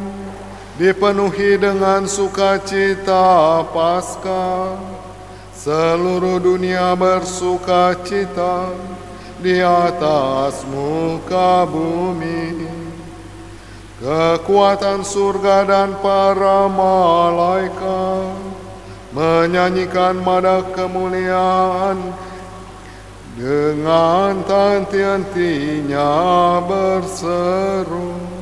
dipenuhi dengan sukacita Paskah, seluruh dunia bersukacita di atas muka bumi. Kekuatan surga dan para malaikat menyanyikan nada kemuliaan dengan tanti-hentinya berseru.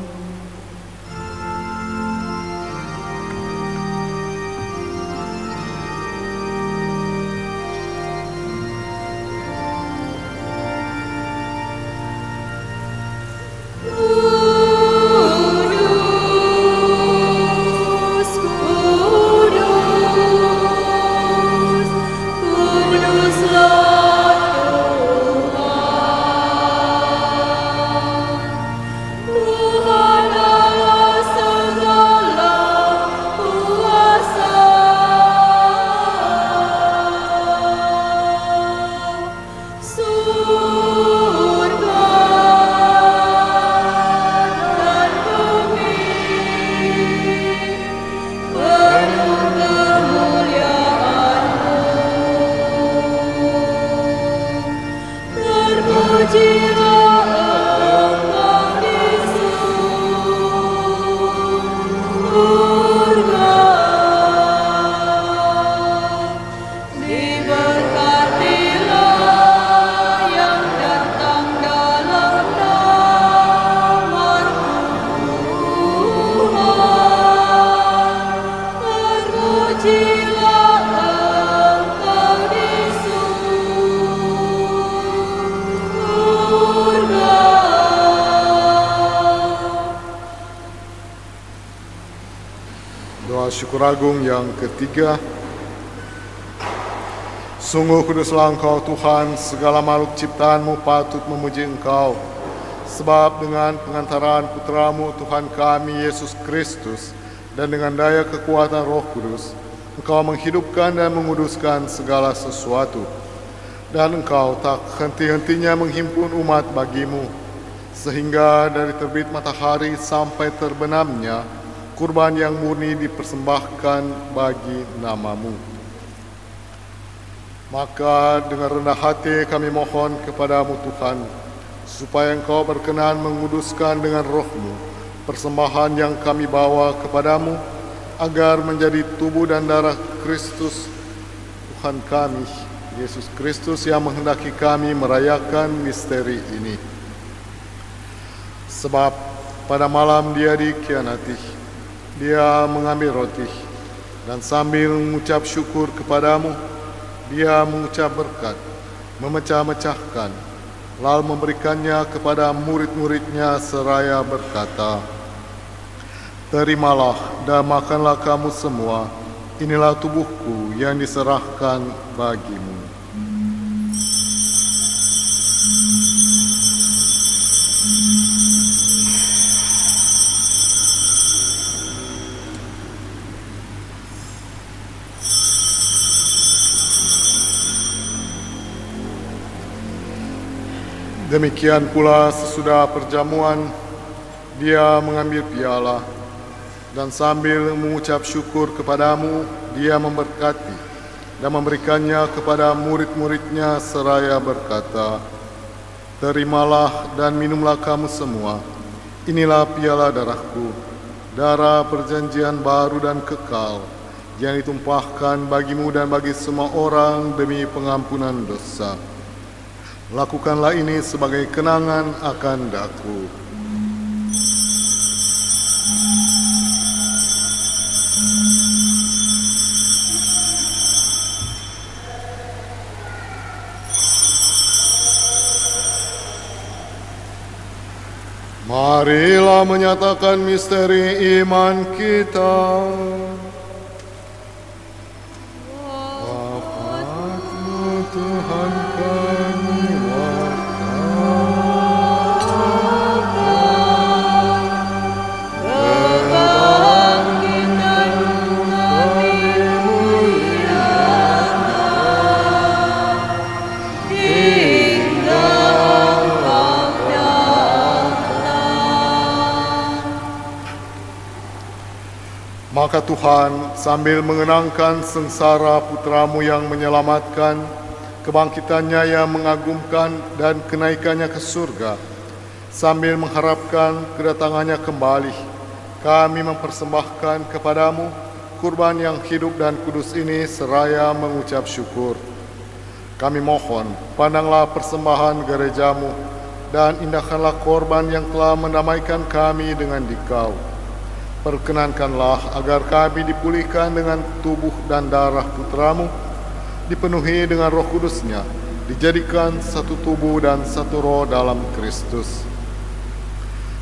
Doa syukur agung yang ketiga. Sungguh kuduslah Engkau Tuhan, segala makhluk ciptaanmu patut memuji Engkau. Sebab dengan pengantaran Putramu Tuhan kami Yesus Kristus dan dengan daya kekuatan Roh Kudus, Engkau menghidupkan dan menguduskan segala sesuatu. Dan Engkau tak henti-hentinya menghimpun umat bagimu, sehingga dari terbit matahari sampai terbenamnya, kurban yang murni dipersembahkan bagi namamu. Maka dengan rendah hati kami mohon kepadamu Tuhan, supaya Engkau berkenan menguduskan dengan roh-Mu persembahan yang kami bawa kepadamu, agar menjadi tubuh dan darah Kristus Tuhan kami, Yesus Kristus, yang menghendaki kami merayakan misteri ini. Sebab pada malam Dia dikhianati, Dia mengambil roti, dan sambil mengucap syukur kepadamu, Dia mengucap berkat, memecah-mecahkan, lalu memberikannya kepada murid-muridnya seraya berkata, "Terimalah dan makanlah kamu semua, inilah tubuhku yang diserahkan bagimu." Demikian pula sesudah perjamuan, Dia mengambil piala, dan sambil mengucap syukur kepadamu, Dia memberkati dan memberikannya kepada murid-muridnya seraya berkata, "Terimalah dan minumlah kamu semua, inilah piala darahku, darah perjanjian baru dan kekal, yang ditumpahkan bagimu dan bagi semua orang demi pengampunan dosa. Lakukanlah ini sebagai kenangan akan daku." Marilah menyatakan misteri iman kita. Wafatmu Tuhan kami Dia Maka Tuhan, sambil mengenangkan sengsara putra-Mu yang menyelamatkan, kebangkitannya yang mengagumkan dan kenaikannya ke surga, sambil mengharapkan kedatangannya kembali, kami mempersembahkan kepadamu kurban yang hidup dan kudus ini seraya mengucap syukur. Kami mohon, pandanglah persembahan gerejamu dan indahkanlah korban yang telah mendamaikan kami dengan Dikau. Perkenankanlah agar kami dipulihkan dengan tubuh dan darah putra-Mu, dipenuhi dengan Roh Kudus-Nya, dijadikan satu tubuh dan satu roh dalam Kristus.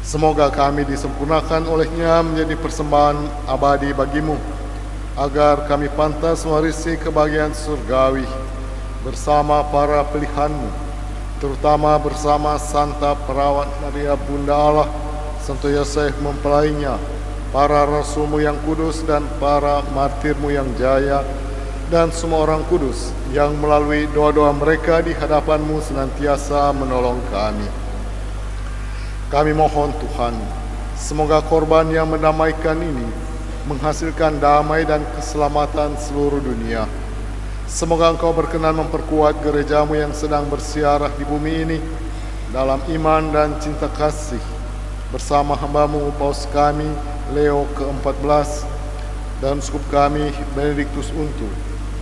Semoga kami disempurnakan oleh-Nya menjadi persembahan abadi bagi-Mu, agar kami pantas mewarisi kebahagiaan surgawi bersama para pilihan-Mu, terutama bersama Santa Perawat Maria Bunda Allah, Santo Yosef mempelainya, para rasul-Mu yang kudus dan para martir-Mu yang jaya, dan semua orang kudus yang melalui doa-doa mereka di hadapan-Mu senantiasa menolong kami. Kami mohon Tuhan, semoga korban yang mendamaikan ini menghasilkan damai dan keselamatan seluruh dunia. Semoga Engkau berkenan memperkuat gereja-Mu yang sedang bersiarah di bumi ini dalam iman dan cinta kasih, bersama hamba-Mu Paus kami Leo ke-14 dan uskup kami Benediktus Untu,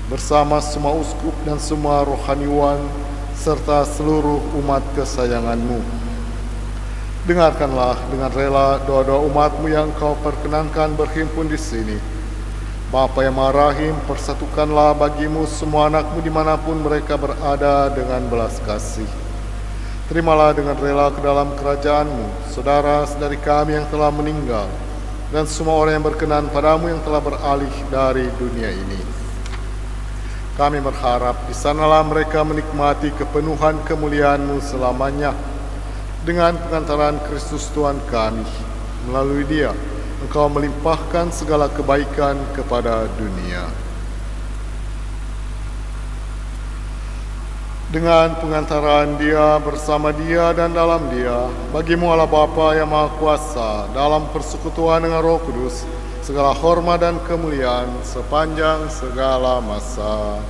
bersama semua uskup dan semua rohaniwan serta seluruh umat kesayangan-Mu. Dengarkanlah dengan rela doa-doa umat-Mu yang Engkau perkenankan berhimpun di sini. Bapa yang Maha Rahim, persatukanlah bagi-Mu semua anak-Mu dimanapun mereka berada dengan belas kasih. Terimalah dengan rela ke dalam kerajaan-Mu saudara-saudari kami yang telah meninggal, dan semua orang yang berkenan padamu yang telah beralih dari dunia ini. Kami berharap di sanalah mereka menikmati kepenuhan kemuliaan-Mu selamanya. Dengan pengantaran Kristus Tuhan kami, melalui Dia, Engkau melimpahkan segala kebaikan kepada dunia. Dengan pengantaran Dia, bersama Dia, dan dalam Dia, bagi-Mu Allah Bapa yang Maha Kuasa, dalam persekutuan dengan Roh Kudus, segala hormat dan kemuliaan sepanjang segala masa.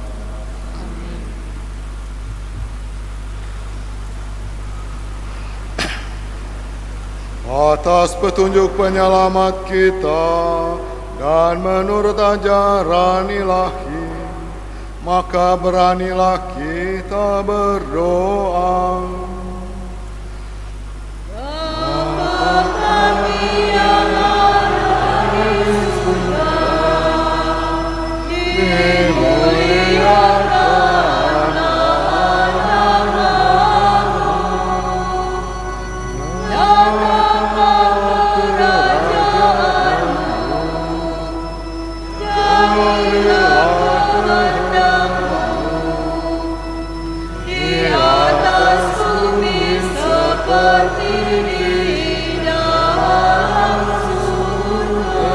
Atas petunjuk penyelamat kita dan menurut ajaran ilahi, maka beranilah kita berdoa. Bapa kami yang ada di surga, dimuliakan namamu, datanglah kerajaanmu, jadilah kehendakmu di atas bumi seperti di dalam surga.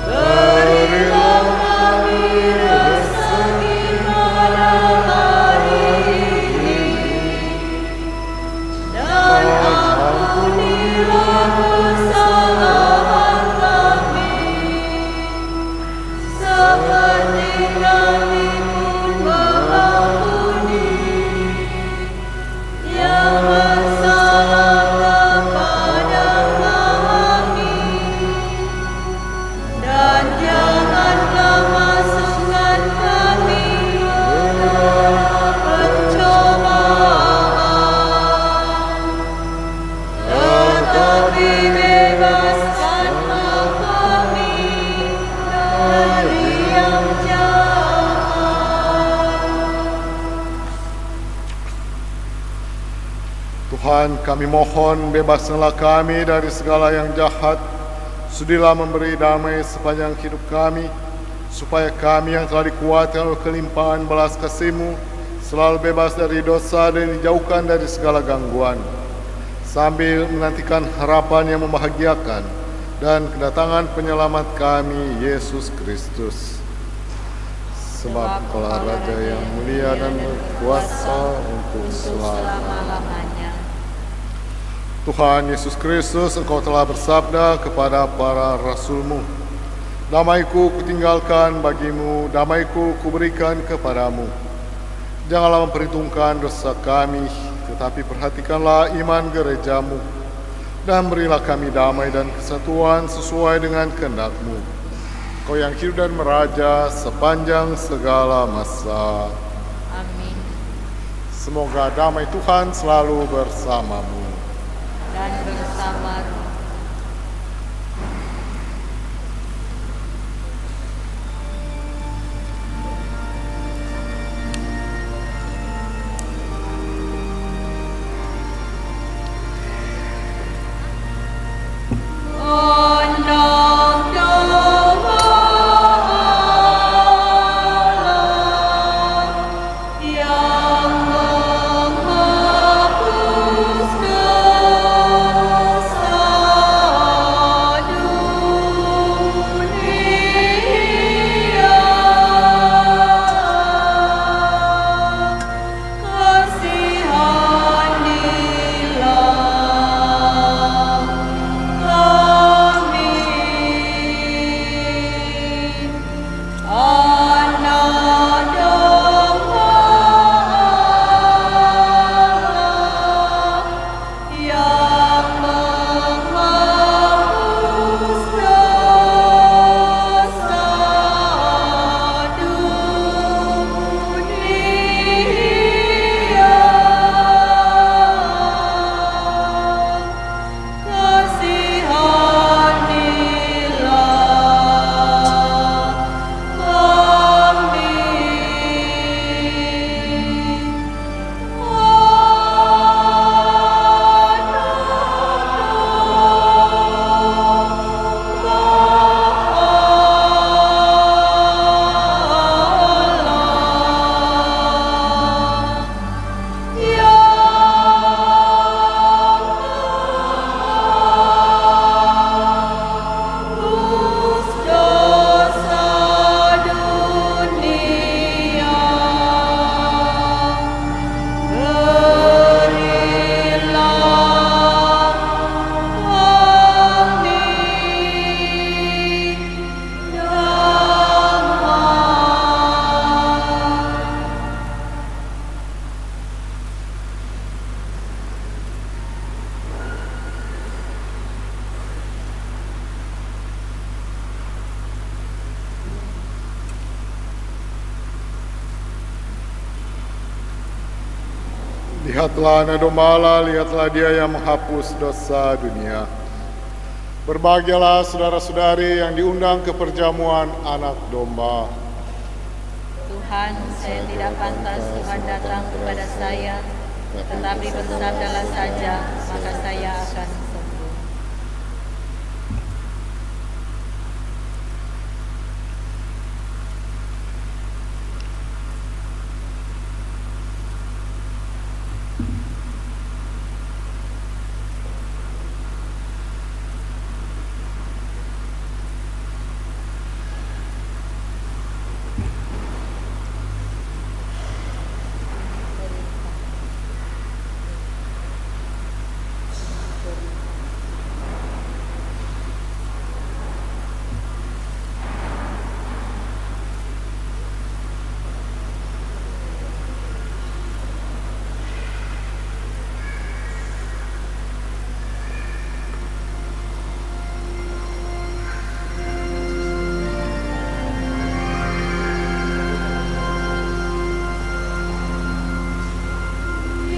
Berilah kami rezeki pada hari ini, dan ampunilah kesalahan kami, seperti kami pun mengampuni yang bersalah kepada kami. Dan janganlah masukkan kami ke dalam pencobaan, tetapi bebaskanlah kami dari yang jahat. Tuhan, kami mohon bebaskanlah kami dari segala yang jahat. Sudilah memberi damai sepanjang hidup kami, supaya kami yang telah dikuatkan oleh kelimpahan belas kasih-Mu selalu bebas dari dosa dan dijauhkan dari segala gangguan, sambil menantikan harapan yang membahagiakan dan kedatangan penyelamat kami, Yesus Kristus. Sebab Kaulah Raja yang mulia dan berkuasa untuk selama-lamanya. Tuhan Yesus Kristus, Engkau telah bersabda kepada para rasul-Mu, damai-Ku kutinggalkan bagimu, damai-Ku kuberikan kepadamu. Janganlah memperhitungkan dosa kami, tetapi perhatikanlah iman gereja-Mu, dan berilah kami damai dan kesatuan sesuai dengan kehendak-Mu. Kau yang hidup dan meraja sepanjang segala masa. Amin. Semoga damai Tuhan selalu bersamamu. Dan bersama roh. Anak domba Allah yang menghapus dosa dunia, kasihanilah kami. Anak domba Allah yang menghapus dosa dunia, kasihanilah Lihatlah anak domba Allah, lihatlah dia yang menghapus dosa dunia. Berbahagialah saudara-saudari yang diundang ke perjamuan anak domba. Tuhan, saya tidak pantas Tuhan datang kepada saya, tetapi bersabdalah saja, maka saya akan sembuh.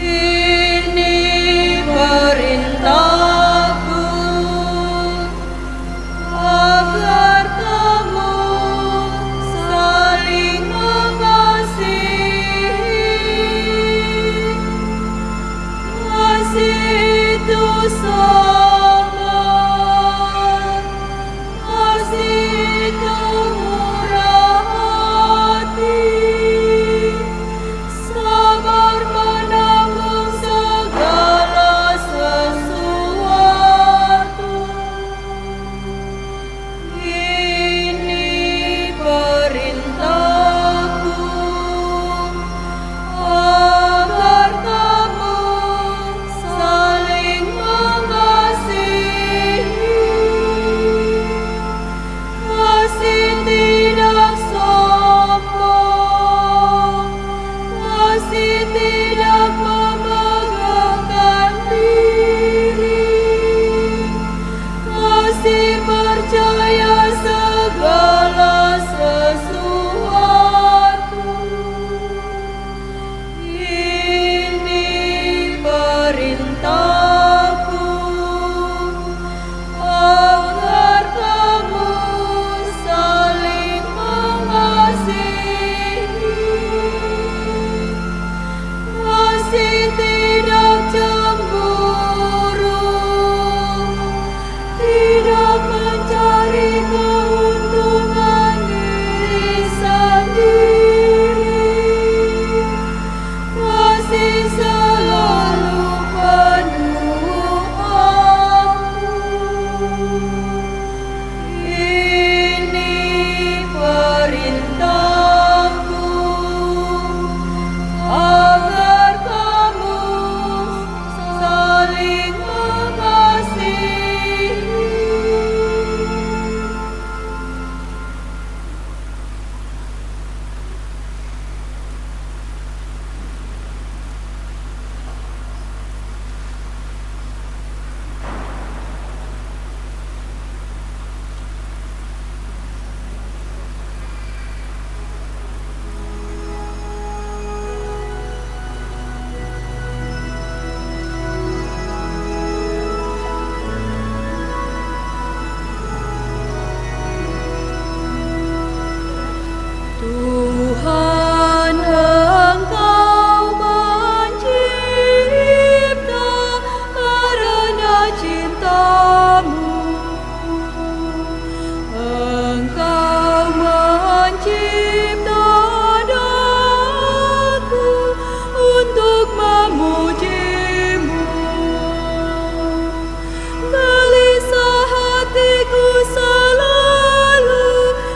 Ini perintahku, agar kamu saling mengasihi. Kasih itu sabar, kasih itu murah hati, sabar menanggung segala sesuatu. Ini perintahku, agar kamu saling mengasihi. tidak cemburu, tidak mencari keuntungan diri sendiri, kasih selalu penuh ampun. Ini perintahku, agar kamu saling mengasihi. Tuhan, Engkau mencipta karena cinta-Mu. Engkau mencipta daku untuk memuji-Mu. Gelisah hatiku selalu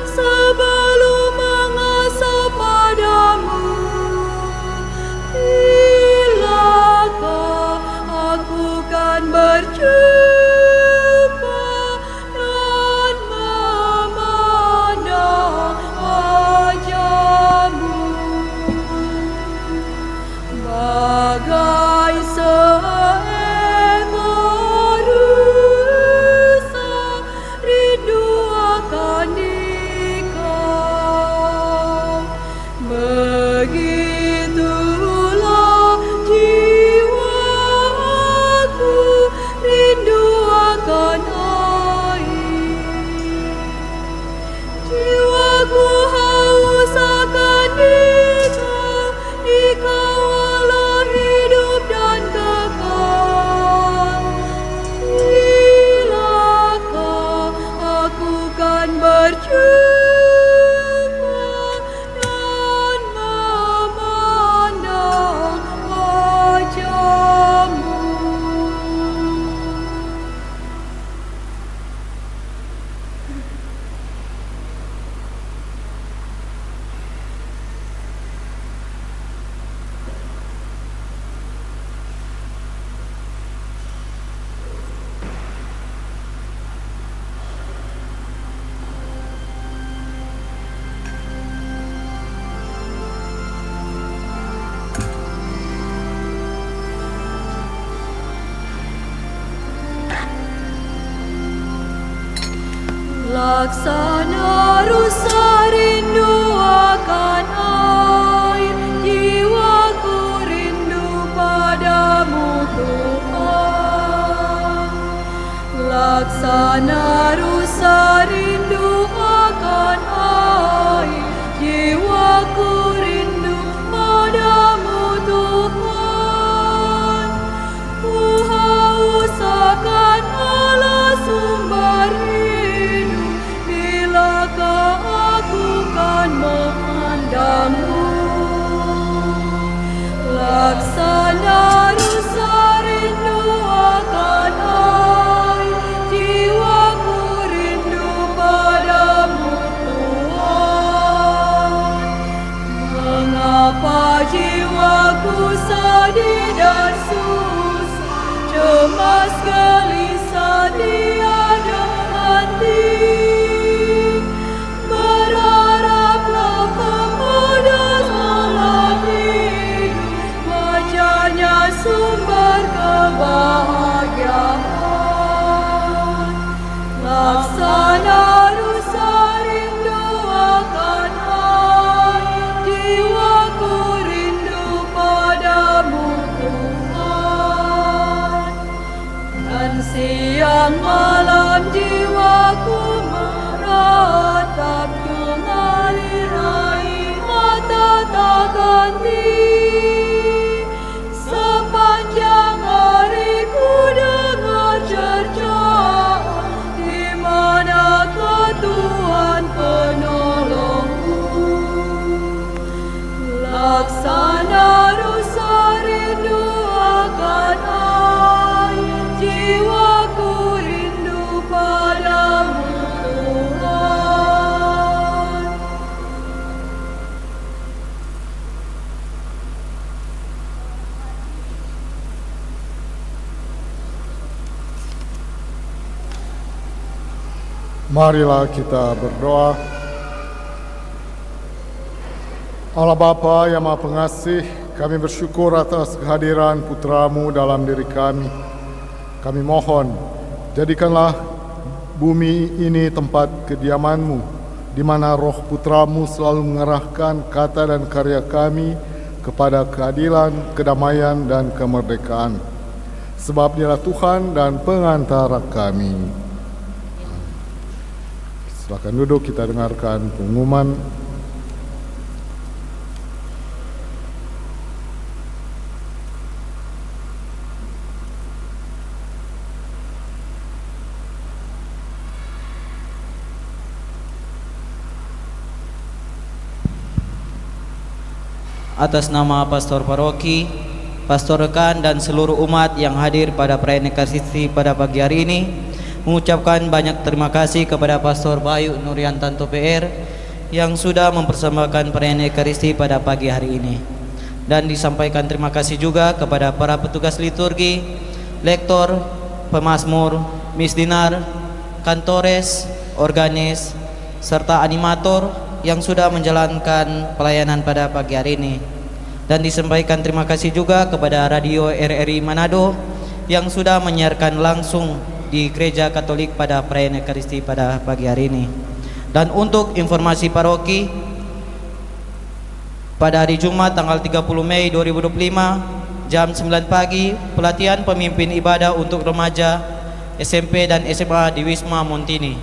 sebelum mengasah padamu. Bilakah aku kan berjumpa dan memandang wajah-Mu, bagai seekor rusa rindu akan Dikau. Begitulah jiwaku rindu akan air. Jiwaku haus akan Dikau, Dikau Allah hidup dan kekal. Bilakah aku kan berjumpa dan memandang wajah-Mu. Laksana rusa rindu akan air, jiwaku rindu padamu Tuhan. Laksana rusa rindu akan air, jiwaku rindu padamu Tuhan. Ku haus akan Allah sumber hidup, bilakah aku kan memandang-Mu. Laksana rusa rindu akan air, jiwaku rindu padamu Tuhan. Mengapa jiwaku sedih dan susah, cemas gelisah tiada henti? Berharaplah kepada Allah hidup, wajahnya sumber kebahagiaan. Laksana rusa rindu akan air, jiwaku rindu padamu Tuhan. Dan siang malam jiwaku meratap mengalir air mata tak ganti. Marilah kita berdoa. Allah Bapa yang Maha Pengasih, kami bersyukur atas kehadiran Putra-Mu dalam diri kami. Kami mohon, jadikanlah bumi ini tempat kediaman-Mu, di mana roh Putra-Mu selalu mengerahkan kata dan karya kami kepada keadilan, kedamaian, dan kemerdekaan. Sebab Dialah Tuhan dan pengantara kami. Silakan duduk, kita dengarkan pengumuman. Atas nama Pastor Paroki, Pastor Rekan, dan seluruh umat yang hadir pada perayaan Ekaristi pada pagi hari ini, mengucapkan banyak terima kasih kepada Pastor Bayu Nuriantanto PR yang sudah mempersembahkan perayaan Ekaristi pada pagi hari ini. Dan disampaikan terima kasih juga kepada para petugas liturgi, lektor, pemazmur, misdinar, kantores, organis, serta animator yang sudah menjalankan pelayanan pada pagi hari ini. Dan disampaikan terima kasih juga kepada Radio RRI Manado yang sudah menyiarkan langsung di Gereja Katolik pada perayaan Ekaristi pada pagi hari ini. Dan untuk informasi paroki, pada hari Jumat tanggal 30 Mei 2025 jam 9 pagi, pelatihan pemimpin ibadah untuk remaja SMP dan SMA di Wisma Montini.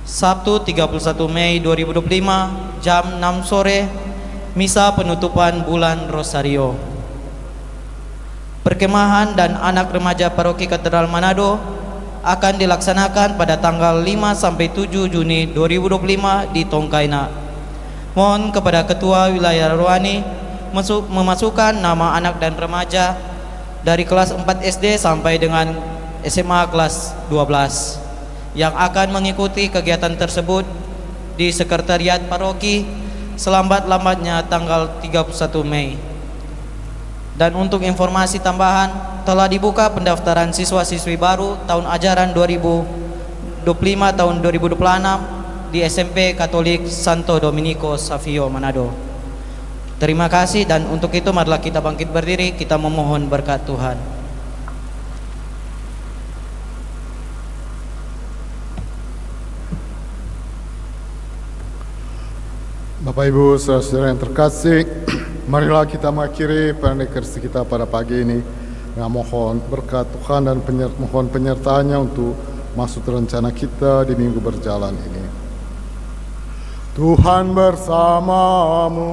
Sabtu 31 Mei 2025 jam 6 sore, misa penutupan bulan Rosario. Perkemahan dan anak remaja Paroki Katedral Manado akan dilaksanakan pada tanggal 5 sampai 7 Juni 2025 di Tongkaina. Mohon kepada Ketua Wilayah Rohani memasukkan nama anak dan remaja dari kelas 4 SD sampai dengan SMA kelas 12 yang akan mengikuti kegiatan tersebut di Sekretariat Paroki selambat-lambatnya tanggal 31 Mei. Dan untuk informasi tambahan, telah dibuka pendaftaran siswa-siswi baru tahun ajaran 2025 tahun 2026 di SMP Katolik Santo Domenico Savio Manado. Terima kasih, dan untuk itu marilah kita bangkit berdiri, kita memohon berkat Tuhan. Bapak Ibu saudara-saudara yang terkasih, marilah kita mengakhiri perayaan Ekaristi kita pada pagi ini dengan mohon berkat Tuhan dan mohon penyertaannya untuk masuk rencana kita di minggu berjalan ini. Tuhan bersamamu.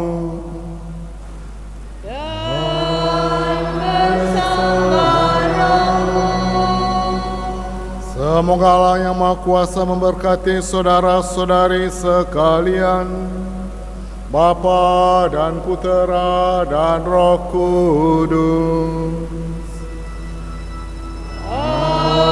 Semoga Allah yang Maha Kuasa memberkati saudara-saudari sekalian, Bapa dan Putera dan Roh Kudus. Amin.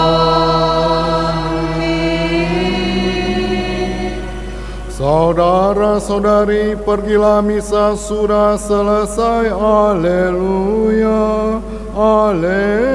Saudara-saudari, pergilah, misa sudah selesai. Haleluya, haleluya.